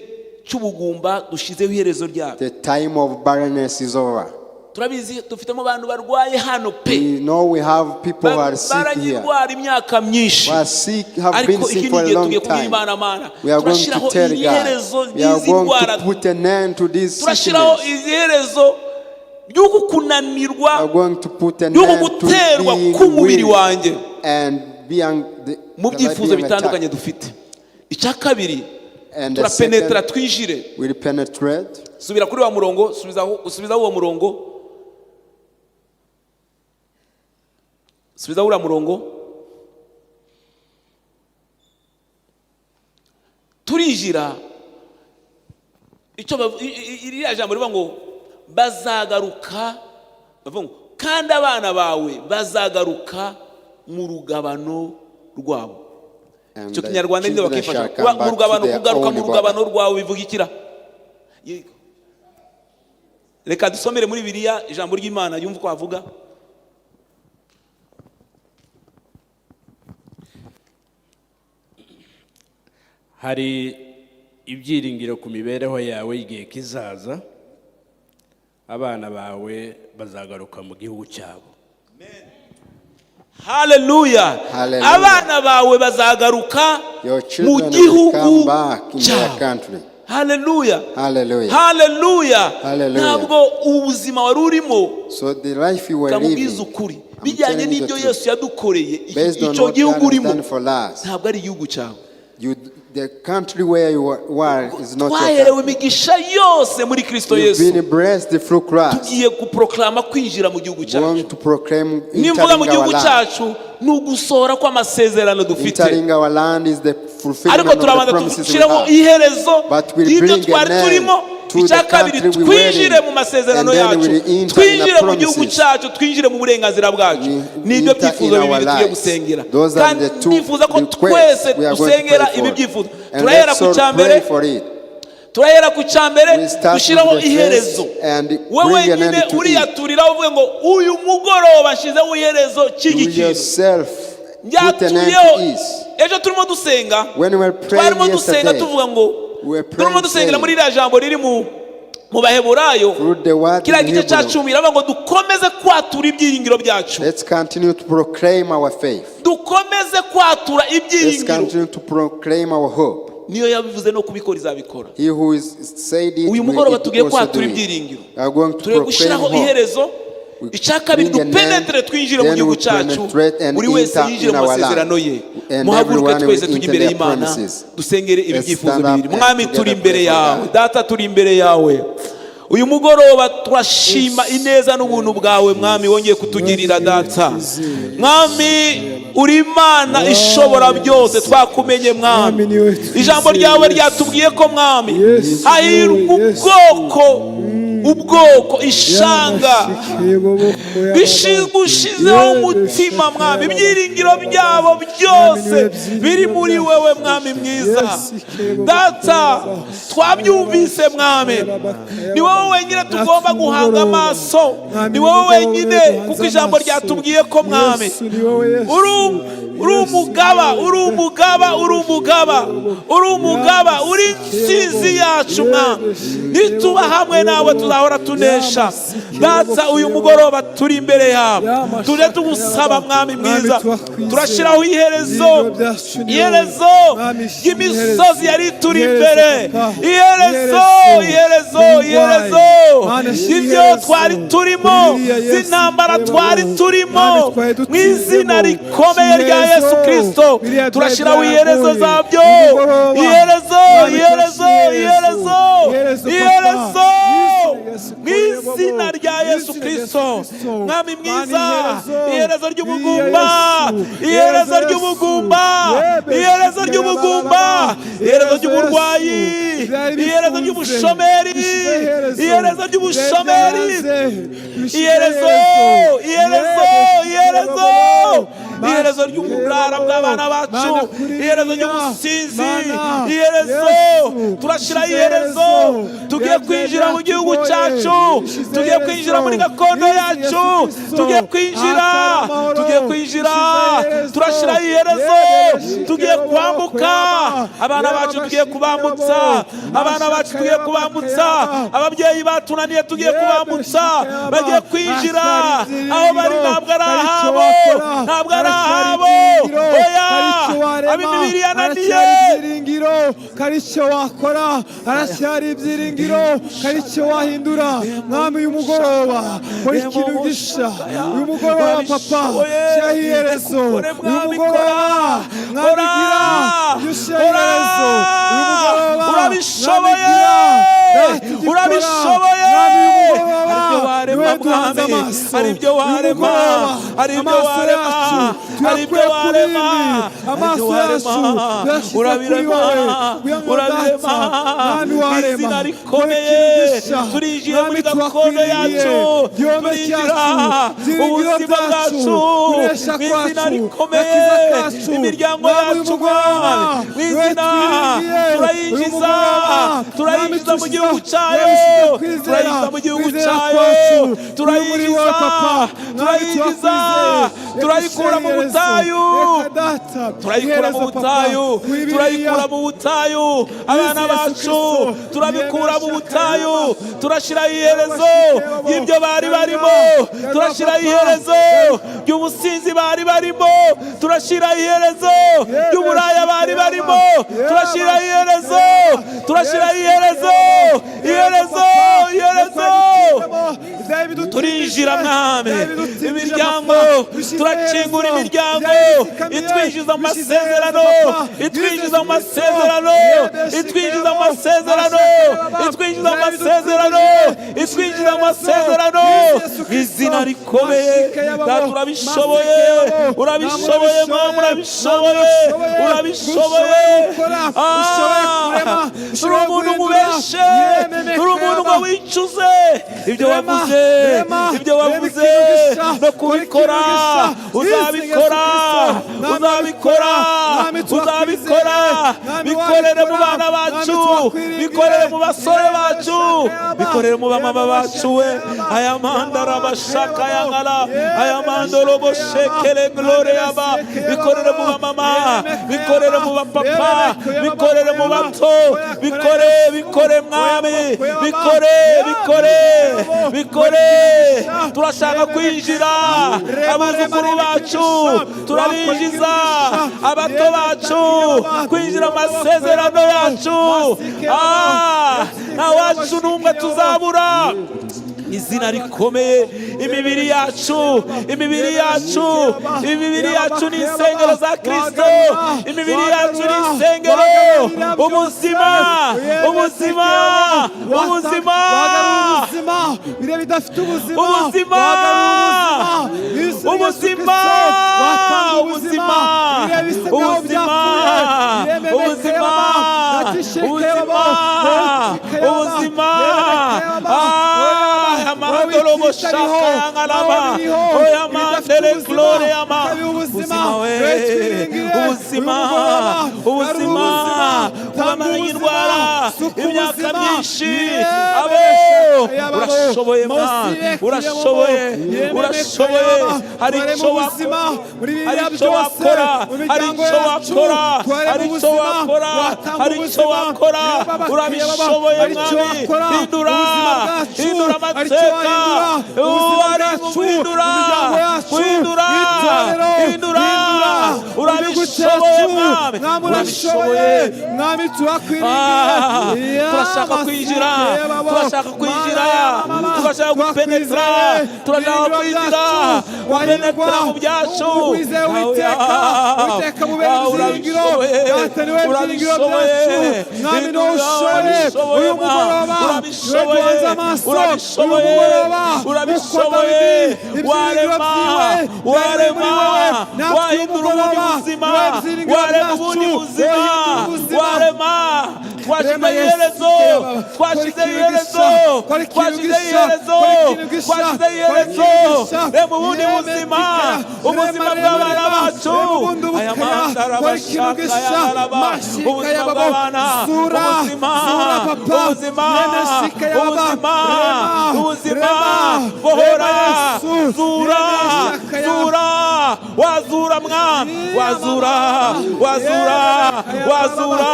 cy'ubugumba dushizeho iherezo ryabyo. The time of barrenness is over. Turabizi dufitemo abantu barwaye hano pe. We know we have people who are sick here. Imyaka myinshi. Who are sick, have been sick for a long time. We are going to tell God. We are going to put an end to this sickness. We are going to put an end to being weak and being mu byifuzo bitandukanye dufite. Icya kabiri turapenetra twinjire. We penetrate. Subira kuri wa murongo, subiza uwo murongo. Subiza ura murongo. Turijira icyo iriya jambo rivuga ngo bazagaruka, bavuga ngo kandi abana bawe bazagaruka mu rugabano rwabo. Cyo kinyarwanda ninde bakifasha mu rugabano, kugaruka mu rugabano rwawe bivuga ikira. Reka dusomere muri Bibiliya ijambo ry'Imana yumva ko avuga. hari ibyiringiro ku mibereho yawe igihe kizaza. Abana bawe bazagaruka mu gihugu cyabo. Hallelujah. Abana bawe bazagaruka mu gihugu cyabo. Hallelujah. Hallelujah. Hallelujah. Hallelujah. Ntabwo ubuzima wari urimo So the life you were living, bijyanye n'ibyo Yesu yadukoreye, icyo gihugu urimo ntabwo ari igihugu cyawe. The country where you are is not your twaherewe imigisha yose muri Kristo Yesu. You've been blessed through Christ. Tugiye guproklama kwinjira mu gihugu cyacu. Going to proclaim nimvuga mu gihugu cyacu nugusohora kwa amasezerano dufite. Entering our land is the fulfillment of the promises we have. Iherezo But we'll bring an end to the country we were in, and then we'll enter in the promises. Twinjire mu burenganzira bwacu. Nibyo byifuzo bibiri tugiye gusengera. Those are the two requests we are going to pray for. And let's all pray for it. turahera ku cyambere dushiraho iherezo. Wewe nyine uriyaturira uvuge ngo uyu mugoroba nshizeho iherezo cy'igikino. Ejo turimo dusenga, twarimo dusenga tuvuga ngo turimo dusengera muri iriya jambo riri mu Baheburayo kiriya gice cya 10 iravuga ngo dukomeze kwatura ibyiringiro byacu. Let's continue to proclaim our faith. Dukomeze kwatura ibyiringiro. Let's continue to proclaim our hope. Niyo yabivuze no kubikora izabikora. He who is said it, uyu mugoroba tugiye kwatura ibyiringiro. Turi gushiraho iherezo. Icyakabiri dupenetre twinjire mu gihugu cyacu. Buri wese yinjire mu masezerano ye. Muhaguruke twese tujye imbere y'Imana dusengere ibyifuzo bibiri. Mwami turi imbere yawe, data turi imbere yawe. Uyu mugoroba twashima ineza n'ubuntu bwawe mwami wongeye kutugirira data. Mwami uri Imana ishobora byose, twakumenye mwami. Ijambo ryawe ryatubwiye ko mwami hahirwa ubwoko ishanga bishizeho umutima mwami, ibyiringiro byabo byose biri muri wewe mwami mwiza. Data twabyumvise mwami, ni wowe wenyine tugomba guhanga amaso, ni wowe wenyine kuko ijambo ryatubwiye ko mwami uri insinzi yacu mwami. Nituba hamwe nawe tuzahora tunesha. Data uyu mugoroba turi imbere yawe, tuje tugusaba mwami mwiza, turashiraho iherezo y'imisozi yari turi imbere, iherezo ibyo twari turimo, z'intambara twari turimo, mu izina rikomeye rya Yesu Kristo turashiraho iherezo zabyo, iherezo mw'izina rya Yesu Kristo mwami mwiza. Iherezo ry'ubugumba, iherezo ry'uburwayi, iherezo ry'ubushomeri, iherezo ry'uburara bw'abana bacu, iherezo ry'ubusinzi, turashira iherezo. Tugiye kwinjira mu gihugu cyacu, tugiye kwinjira muri gakondo yacu, tugiye kwinjira, turashira iherezo. Tugiye kwambuka, abana bacu tugiye kubambutsa, ababyeyi batunaniye tugiye kubambutsa, bagiye kwinjira aho bari. Ntabwo ari ahabo, oya ab'imibiri yananiye. Karicyo wakora, aracyari ibyiringiro, karicyo wahindura mwami. Uyu mugoroba kora ikintu gisha, uyu mugoroba papa shyiraho iherezo, uyu mugoroba mwabigira yushyiraho iherezo, uyu mugoroba urabishoboye. Hari ibyo warema, amaso yacu urabirema, izina rikomeye. Turinjira muri gakondo yacu, turinjira ubuzima bwacu mu izina rikomeye. Imiryango yacu mu izina turayinjiza mu gihugu cyayo, turayinjiza turayikura mu butayu, turayikura mu butayu, turayikura mu butayu, abana bacu turabikura mu butayu, turashira iherezo y'ibyo bari barimo, turashira iherezo y'ubusinzi bari barimo, turashira iherezo y'uburaya bari barimo, turashira iherezo, turashira iherezo, iherezo, iherezo. Turinjira mwami imiryango, turakingura imiryango itwinjiza mu masezerano, itwinjiza mu masezerano, itwinjiza mu masezerano, itwinjiza mu masezerano, itwinjiza mu masezerano. Izina rikomeye kandi urabishoboye, urabishoboye mwami, urabishoboye, urabishoboye. Turi umuntu mubeshe, turi umuntu ngo wicuze ibyo wavuze, ibyo wavuze no kubikora, uzabikora, uzabikora, uzabikora. Bikorere mu bana bacu, bikorere mu basore bacu, bikorere mu bamama bacu we. Aya mandara bashaka yangala, aya mandoro boshekele gloria ba. Bikorere mu bamama, bikorere mu bapapa, bikorere mu bato, bikore, bikore mwami, bikore, bikore, bikore. Turashaka kwinjira abuzukuru bacu, turabinjiza abato bacu kwinjira amasezerano yacu. Na wacu numwe tuzabura. Izina rikomeye, imibiri yacu, imibiri yacu, imibiri yacu ni insengero za Kristo, imibiri yacu ni insengero, ubuzima, ubuzima, ubuzima, ubuzima, ubuzima, ubuzima, ubuzima, ubuzima, ubuzima. Amandolo boshaka yangalaba, oya mandele gloria ma. Ubuzima we, ubuzima, ubuzima, ubamara indwara imyaka myinshi. Abo urashoboye ma, urashoboye, urashoboye. Hari icyo wakora, hari icyo wakora, hari icyo wakora, hari icyo wakora, hari icyo wakora. Urabishoboye mwami, hindura, hindura amateka, hindura, hindura, hindura. Urabishoboye mwami, urabishoboye. Turashaka kwinjira, turashaka kwinjira, turashaka gupenetra, turashaka kwinjira, gupenetra mu byacu. Urabishoboye, urabishoboye, urabishoboye, urabishoboye, urabishoboye. Warema, warema, wahindura ubundi buzima, warema ubundi buzima, warema. Twashize iherezo, twashize iherezo, twashize iherezo, twashize iherezo. Reba ubundi buzima, ubuzima bw'abana bacu. Aya mandara bashaka yaraba, ubuzima bw'abana, ubuzima, ubuzima, ubuzima, ubuzima. Bohora, zura, zura, wazura mwami, wazura, wazura, wazura,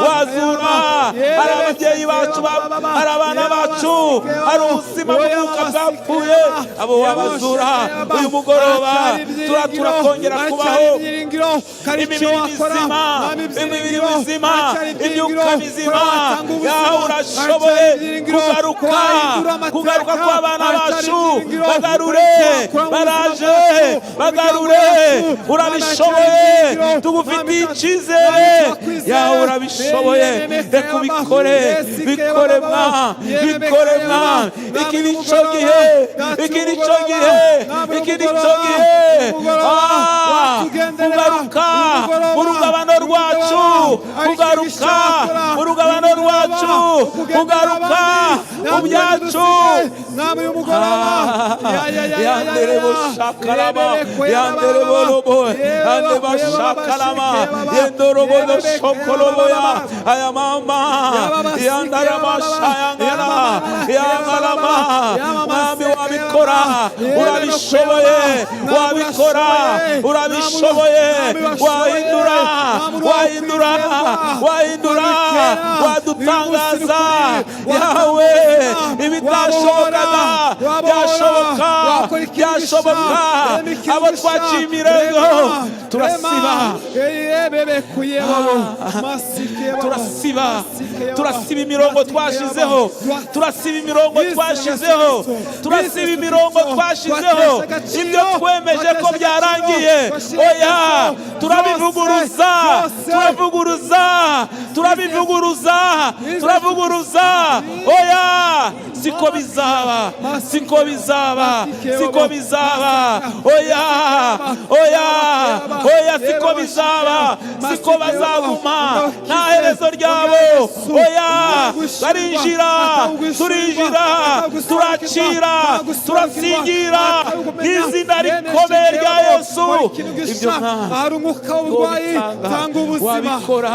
wazura. Hari ababyeyi bacu, hari abana bacu, hari ubuzima bw'umwuka bwapfuye, abo wabazura uyu mugoroba. Turakongera kubaho imibiri mizima, imibiri mizima, imyuka mizima. Yawe urashoboye kugaruka, kugaruka kw'abana bacu. Bagarure, baraje, bagarure. Urabishoboye, tugufitiye icyizere. Yawe urabishoboye, reka ubikore, bikore mwa, bikore mwa. Iki ni cyo gihe, iki ni cyo gihe, iki ni cyo gihe. Kugaruka mu rugabano rwacu, kugaruka mu rugabano rwacu, kugaruka mu byacu. Yanderebo shakarama, yanderebo robo, yandeba shakarama, yendorobo do shokoloboya, aya mama, yandarama shayangana, yangarama, mwami wabikora, urabishoboye, wabikora, urabishoboye, wahindura, wahindura, wahindura, wadutangaza, yawe, ibitashobokaga, byashoboka, byashoboka, abo twaciye imirego, turasiba, turasiba, turasiba imirongo twashizeho, turasiba imirongo twashizeho, turasiba imirongo twashizeho, ibyo twemeje ko byarangiye, oya, turabivuguruza, turavuguruza, turabivuguruza, turavuguruza, oya, siko bizaba, siko bizaba, siko bizaba, oya, oya, oya, siko bizaba, siko bazaguma, nta herezo ryabo, oya, barinjira, turinjira, turacira, turasingira, n'izina rikomeye rya Yesu. Ibyo wabikora,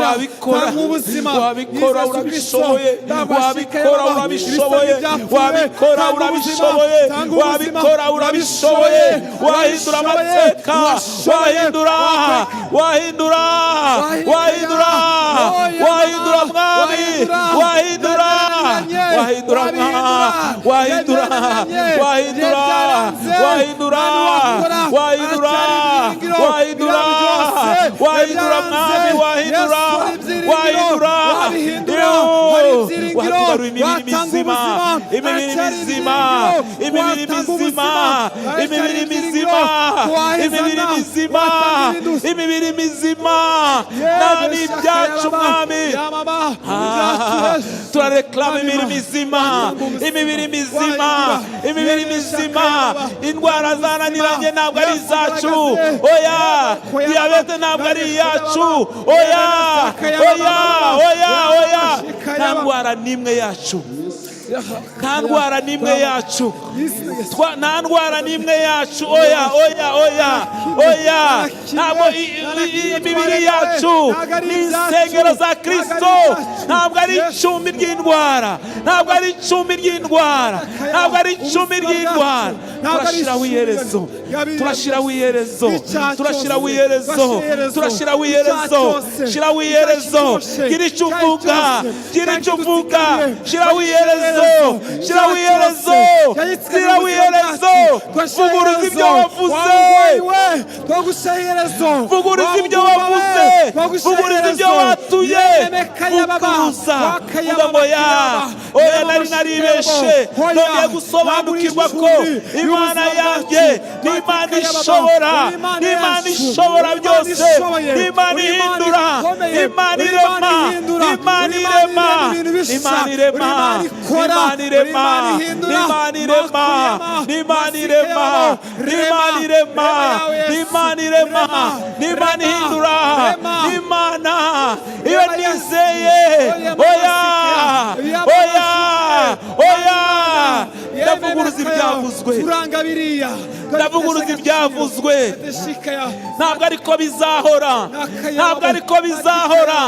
wabikora, wabikora, urabishoboye, wabikora, urabishoboye, wabikora, urabishoboye, wabikora, urabishoboye, wahindura amateka, wahindura, wahindura, wahindura, wahindura mwami, wahindura, wahindura, wahindura, wahindura, wahindura, wahindura, wahindura, wahindura mwami, wahindura, wahindura, wahindura imibiri mizima, imibiri mizima, imibiri mizima, imibiri mizima, imibiri mizima, imibiri mizima, nani ibyacu mwami, turareklama imibiri mizima, imibiri mizima, imibiri mizima, indwara zananiranye ntabwo ari izacu, oya, diyabete ntabwo ari iyacu, oya, oya, oya, oya, nta ndwara n'imwe yacu, nta ndwara n'imwe yacu, nta ndwara n'imwe yacu, oya, oya, oya, oya, ntabwo imibiri yacu ni insengero za Kristo, ntabwo ari icumbi ry'indwara, ntabwo ari icumbi ry'indwara, ntabwo ari icumbi ry'indwara. Turashiraho iherezo, turashiraho iherezo, turashiraho iherezo, turashiraho iherezo, shiraho iherezo, gira icyo uvuga, gira icyo uvuga, shiraho iherezo, shiraho iherezo, shiraho iherezo, vuguruza ibyo wavuze, vuguruza ibyo wavuze, vuguruza ibyo watuye, vuguruza, vuga ngo ya, oya, nari naribeshe, nongeye gusobanukirwa ko Imana yanjye ni Imana ishobora, ni Imana ishobora byose, ni Imana ihindura, ni Imana irema, ni Imana irema, ni Imana irema, ni Imana irema, ni Imana irema, ni Imana irema, ni Imana irema, ni Imana irema, ni Imana ihindura, ni Imana iyo nizeye, oya, oya, oya, ndavuguruza ibyavuzwe, ndavuguruza ibyavuzwe, ntabwo ariko bizahora, ntabwo ariko bizahora,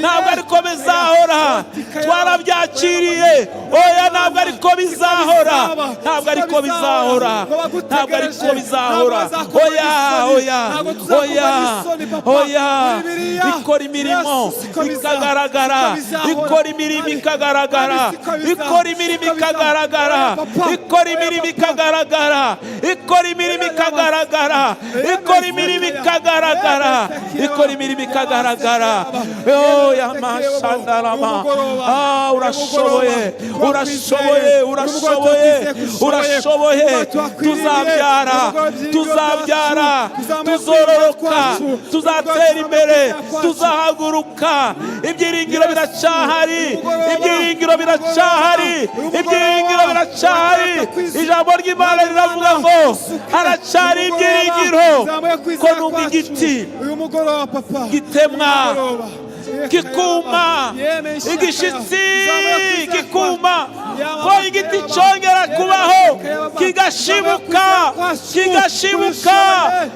ntabwo ariko bizahora, twarabyakiriye, oya, ntabwo ariko bizahora, ntabwo ariko bizahora, ntabwo ariko bizahora, oya, oya, oya, oya, ikora imirimo ikagaragara, ikora imirimo ikagaragara, ikora imirimo ikagaragara, ikora imirimo ikagaragara, ikora imirimo ikagaragara, ikora imirimo ikagaragara, ikora imirimo ikagaragara, oya, mashandarama, urashoboye, urashoboye, urashoboye, urashoboye, tuzabyara, tuzabyara, tuzororoka, tuzatera imbere, tuzahaguruka, ibyiringiro biracyahari, ibyiringiro biracyahari, ibyiringiro biracyahari, ijambo ry'Imana riravuga ngo haracari ibyiringiro ko nubwo igiti gitemwa kikuma igishitsi kikuma ko igiti cyongera kubaho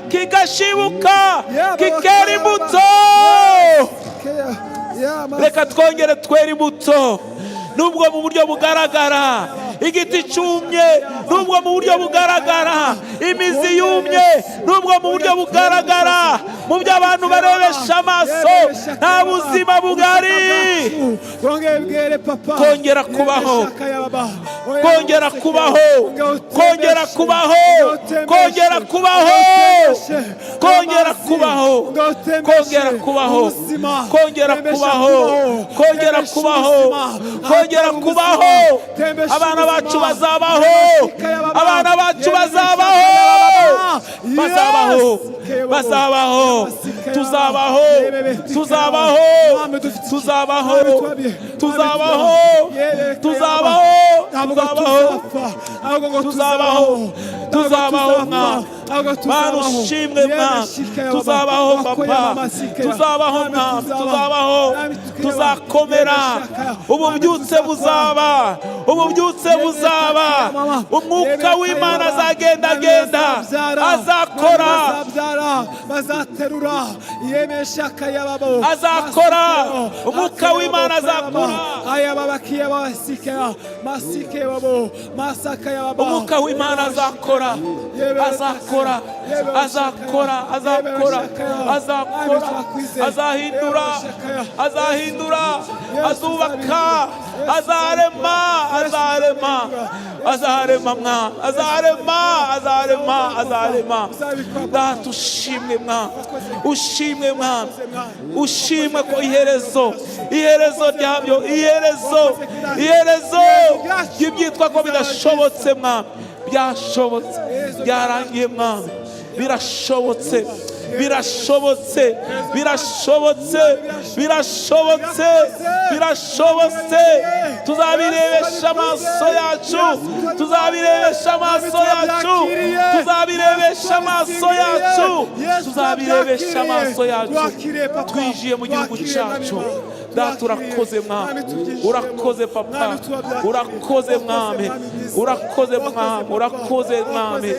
kigashibuka kikera imbuto. Reka twongere twera imbuto nubwo mu buryo bugaragara igiti cyumye, nubwo mu buryo bugaragara imizi yumye, nubwo mu buryo bugaragara mu byo abantu barebesha amaso nta buzima bugari. Kongera kubaho, kongera kubaho, kongera kubaho, kongera kubaho, kongera kubaho, kongera kubaho, kongera kubaho, kongera kubaho, kongera kubaho. Abana bacu bazabaho, abana bacu bazabaho, bazabaho, bazabaho, tuzabaho, tuzabaho, tuzabaho, tuzabaho, tuzabaho, tuzabaho, tuzabaho mwa Mana ushimwe mwa, tuzabaho papa, tuzabaho mwa, tuzabaho, tuzakomera, ububyutse buzaba, ububyutse buzaba, umwuka w'Imana azagendagenda, azakora, azakora, umwuka w'Imana azakora, umwuka w'Imana azakora, azakora, azakora, azakora, azakora, azahindura, azahindura, azubaka, azarema, azarema, azarema mwa, azarema, azarema, azarema. Data ushimwe mwa, ushimwe mwa, ushimwe ko iherezo, iherezo ryabyo, iherezo, iherezo ry'ibyitwa ko bidashobotse mwa, byashobotse, byarangiye mwa, birashobotse, birashobotse, birashobotse, birashobotse, birashobotse. Tuzabirebesha amaso yacu, tuzabirebesha amaso yacu, tuzabirebesha amaso yacu, tuzabirebesha amaso yacu. Twinjiye mu gihugu cyacu. Data urakoze mwami, urakoze papa, urakoze mwami, urakoze mwami, urakoze mwami,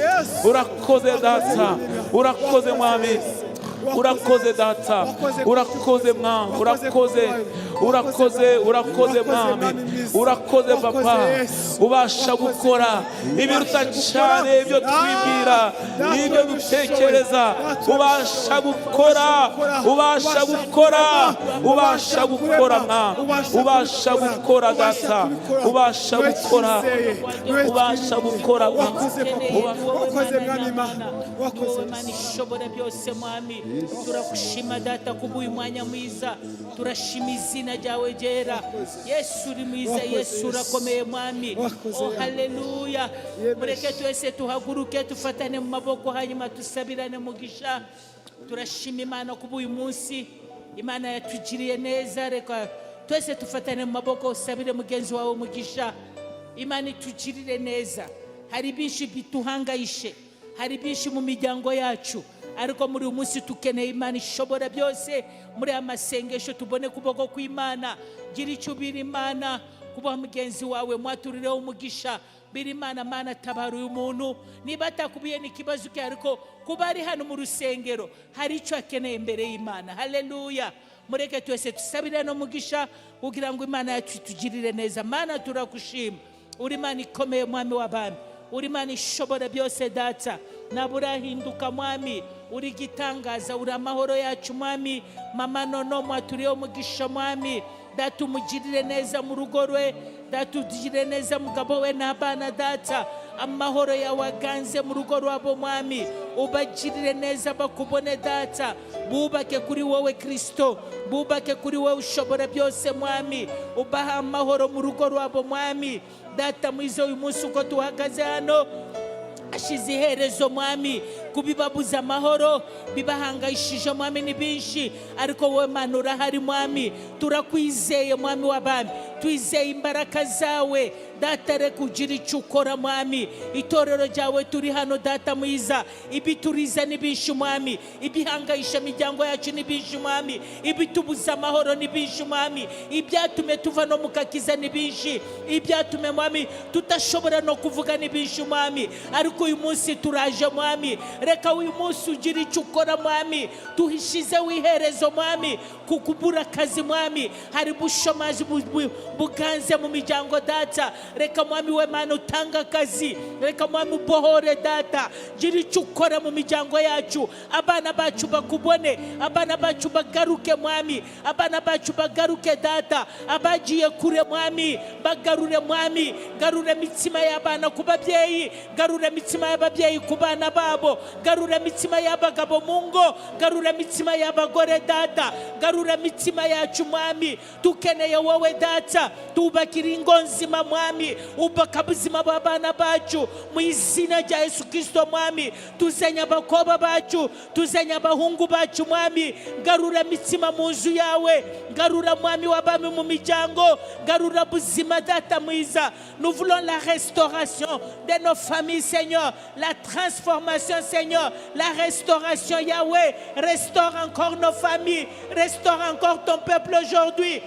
urakoze data, urakoze mwami, urakoze data, urakoze mwami, urakoze, urakoze, urakoze mwami, urakoze papa, ubasha gukora ibiruta cyane ibyo twibwira, ibyo dutekereza, ubasha gukora, ubasha gukora, ubasha gukora mwa, ubasha gukora data, ubasha gukora, ubasha gukora mwa, wakoze mwami Imana, wakoze Imana ishobora byose mwami. Turakushima data kubuye umwanya mwiza, turashima izina ryawe ryera. Yesu uri mwiza, Yesu urakomeye mwami. Oh haleluya. Mureke twese tuhaguruke tufatane mu maboko hanyuma tusabirane mugisha. Turashima Imana kubuye umunsi, Imana yatugiriye neza. Reka twese tufatane mu maboko usabire mugenzi wawe mugisha. Imana itugirire neza. Hari byinshi bituhangayishe, hari byinshi mu miryango yacu, ariko muri uyu munsi tukeneye Imana ishobora byose. Muri amasengesho tubone kuboko kw'Imana. Gira icyo ubira Imana kuba mugenzi wawe, mwaturireho umugisha. Bira Imana, Mana tabara uyu muntu, niba atakubiye n'ikibazo cye, ariko kuba ari hano mu rusengero hari icyo akeneye imbere y'Imana. Haleluya. Mureke twese tusabire no mugisha kugira ngo Imana yacu itugirire neza. Mana turakushima, uri Imana ikomeye mwami w'abami, uri Imana ishobora byose data, naburahinduka mwami, uri gitangaza, uri amahoro yacu mwami. Mama nono mwaturiyeho umugisha mwami, data umugirire neza mu rugo rwe, data ugirire neza mugabo we n'abana data, amahoro yawe aganze mu rugo rwabo mwami, ubagirire neza bakubone data, bubake kuri wowe Kristo, bubake kuri wowe ushobora byose mwami, ubaha amahoro mu rugo rwabo mwami. Data mwiza uyu munsi uko tuhagaze hano ashize iherezo mwami, kubibabuza amahoro bibahangayishije mwami ni binshi ariko wowe Mana urahari mwami turakwizeye mwami w'abami twizeye imbaraga zawe data reka ugira icyo ukora mwami itorero ryawe turi hano data mwiza ibituriza ni binshi mwami ibihangayisha imiryango yacu ni binshi mwami ibitubuza amahoro ni binshi mwami ibyatume tuva no mukakiza ni binshi ibyatume mwami tutashobora no kuvuga ni binshi mwami ariko uyu munsi turaje mwami reka uyu munsi ugira icyo ukora mwami tuhishize wiherezo mwami kukubura akazi mwami hari bushomaji buganze mu miryango data reka mwami we Mana utanga akazi reka mwami ubohore data gira icyo ukora mu miryango yacu abana bacu bakubone abana bacu bagaruke mwami abana bacu bagaruke data abagiye kure mwami bagarure mwami garure mitsima y'abana ku babyeyi garure mitsima y'ababyeyi ku bana babo garure mitsima y'abagabo mu ngo garure mitsima y'abagore data garure mitsima yacu mwami tukeneye wowe data tubakira ingo nzima mwami ubaka buzima bw'abana bacu mu izina rya Yesu Kristo mwami tuzenya abakobwa bacu tuzenya abahungu bacu mwami garura mitsima mu nzu yawe garura mwami w'abami mu miryango garura buzima data mwiza nous voulons la restauration de nos familles Seigneur la transformation Seigneur la restauration Yahweh restaure encore nos familles restaure encore ton peuple aujourd'hui.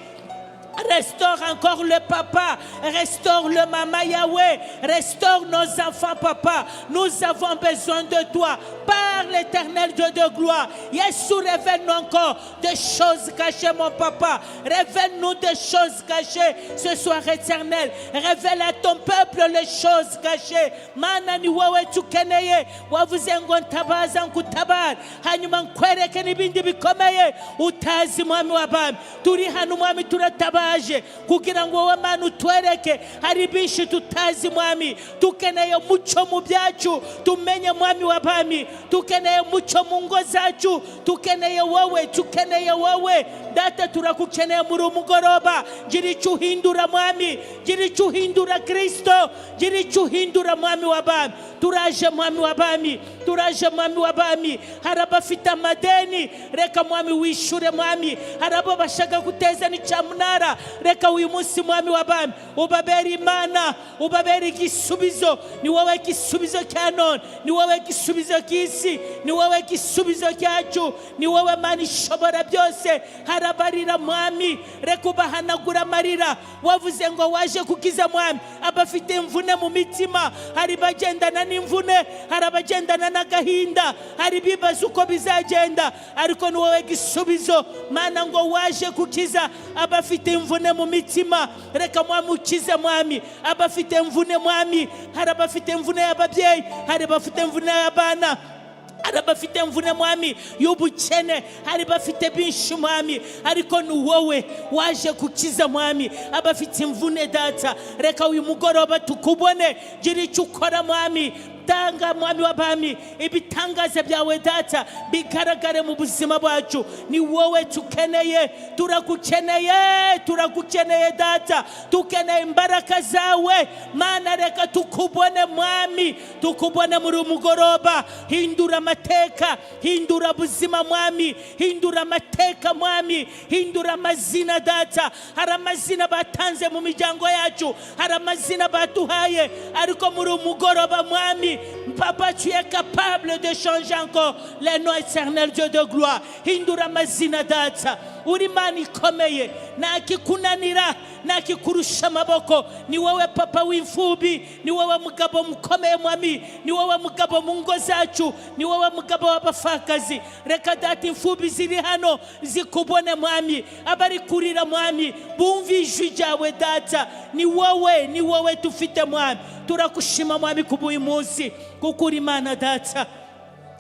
Restaure encore le papa, restaure le maman Yahweh, restaure nos enfants papa. Nous avons besoin de toi par l'Éternel Dieu de gloire. Yeshua, révèle-nous encore des choses cachées mon papa. Révèle-nous des choses cachées ce soir éternel. Révèle à ton peuple les choses cachées. Mana ni wewe tukeneye wavuzengo ntabaza nkutabar hanyuma nkwereke n'ibindi bikomeye utazi mwami w'abami turi hano mwami turatabaje kugira ngo wowe Mana utwereke hari bishi tutazi mwami tukeneye muco mu byacu tumenye mwami w'abami tukeneye muco mu ngo zacu tukeneye wowe data turakukeneye muri umugoroba gira icyo uhindura mwami gira icyo uhindura Kristo gira icyo uhindura mwami w'abami turaje mwami w'abami turaje mwami w'abami harabafite amadeni reka mwami wishure mwami harabo bashaka guteza n'icyamunara reka uyu munsi mwami w'abami ubabera Imana ubabera igisubizo ni wowe gisubizo cya none ni wowe gisubizo cy'isi ni wowe gisubizo cyacu ni wowe Mana ishobora byose harabarira mwami reka ubahanagura amarira wavuze ngo waje kukiza mwami abafite imvune mu mitima hari bagendana n'imvune hari abagendana n'agahinda hari bibaza uko bizagenda ariko ni wowe gisubizo Mana ngo waje kukiza abafite imvune mu mitima reka mwami ukize mwami abafite imvune mwami hari abafite imvune y'ababyeyi hari abafite imvune y'abana hari abafite imvune mwami y'ubukene hari bafite binshi mwami ariko ni wowe waje kukiza mwami abafite imvune data reka uyu mugoroba tukubone gira icyo ukora mwami tanga mwami w'abami ibitangaza byawe data bigaragare mu buzima bwacu ni wowe tukeneye turagukeneye data tukeneye imbaraga zawe Mana reka tukubone mwami tukubone muri umugoroba hindura amateka hindura buzima mwami hindura amateka mwami hindura amazina data hari amazina batanze mu miryango yacu hari amazina batuhaye ariko muri umugoroba mwami Papa, tu es capable de changer encore les noms éternels, Dieu de gloire. Hindura mazina data. Uri Mana ikomeye. Nakikunanira, nakikurusha amaboko. Ni wewe papa w'imfubi, ni wewe mugabo mukomeye mwami, ni wewe mugabo mu ngo zacu, ni wewe mugabo w'abafakazi. Reka data imfubi ziri hano zikubone mwami, abari kurira mwami, bumve ijwi ryawe data. Ni wowe tufite mwami. Turakushima mwami kubuye munsi kuko uri Mana data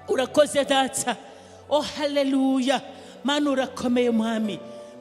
urakoze data oh haleluya Mana urakomeye mwami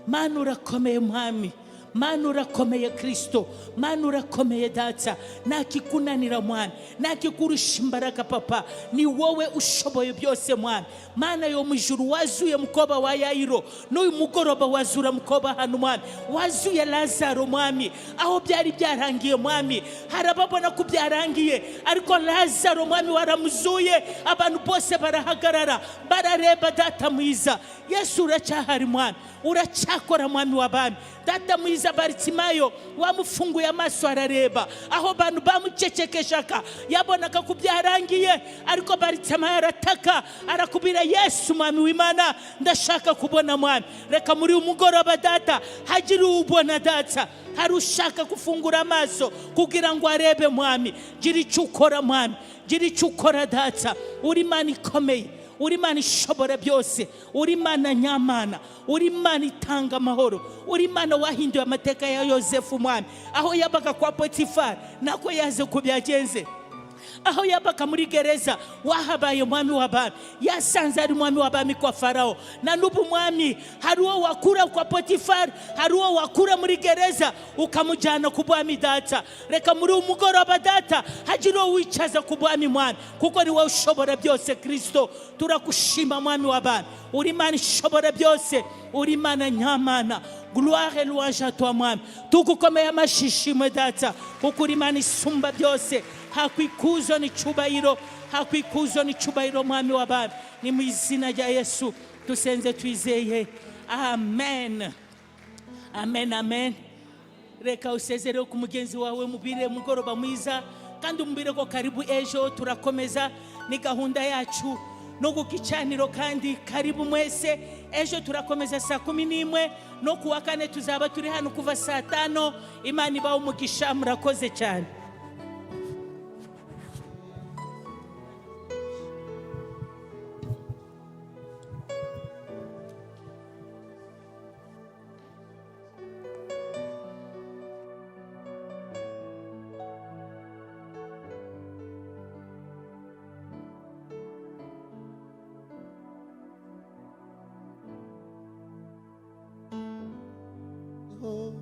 Mana urakomeye mwami Mana urakomeye Kristo, Mana urakomeye data, nakikunanira mwami, nakikurusha imbaraga papa, ni wowe ushoboye byose mwami. Mana yo mwijuru wazuye mkoba wa Yairo, n'uyu mugoroba wazura mkoba hano mwami, wazuye Lazaro mwami, aho byari byarangiye mwami, harababona ko byarangiye, ariko Lazaro mwami waramuzuye, abantu bose barahagarara barareba data mwiza. Yesu uracyahari mwami, uracyakora mwami w'abami. Data mwiza Baritimayo wamufunguye amaso arareba, aho bantu bamucecekeshaka yabonaga ko byarangiye, ariko Baritimayo arataka arakubira Yesu mwami w'Imana, ndashaka kubona mwami. Reka muri umugoroba data hagire ubona data, hari ushaka kufungura amaso kugira ngo arebe mwami. Gira icyo ukora mwami, gira icyo ukora data. Uri Imana ikomeye, uri Imana ishobora byose, uri Imana nyamana, uri Imana itanga amahoro, uri Imana wahinduye amateka ya Yosefu mwami, aho yabaga kwa Potifari nako yaze kubyagenze, aho yabaga muri gereza wahabaye mwami w'abami, yasanze ari mwami w'abami kwa Farao. Na n'ubu mwami hari uwo wakura kwa Potifari, hari uwo wakura muri gereza ukamujyana ku bwami data. Reka muri umugoroba data hagire uwo wicaza ku bwami mwami, kuko ni wowe ushobora byose Kristo. Turakushima mwami w'abami, uri Imana ishobora byose, uri Imana nyamana. Gloire et louange à toi mwami, tugukomeye amashishimwe data, kuko uri Imana isumba byose. Hakwikuzo ni cyubahiro, hakwikuzo ni cyubahiro mwami w'abami. Ni mu izina rya Yesu tusenze twizeye, amen, amen, amen. Reka usezere ku mugenzi wawe, mubire mugoroba mwiza, kandi umubire ko karibu ejo turakomeza ni gahunda yacu no gukicaniro, kandi karibu mwese. Ejo turakomeza saa 11, no kuwa kane tuzaba turi hano kuva saa 5. Imana ibahe umugisha, murakoze cyane. Oh.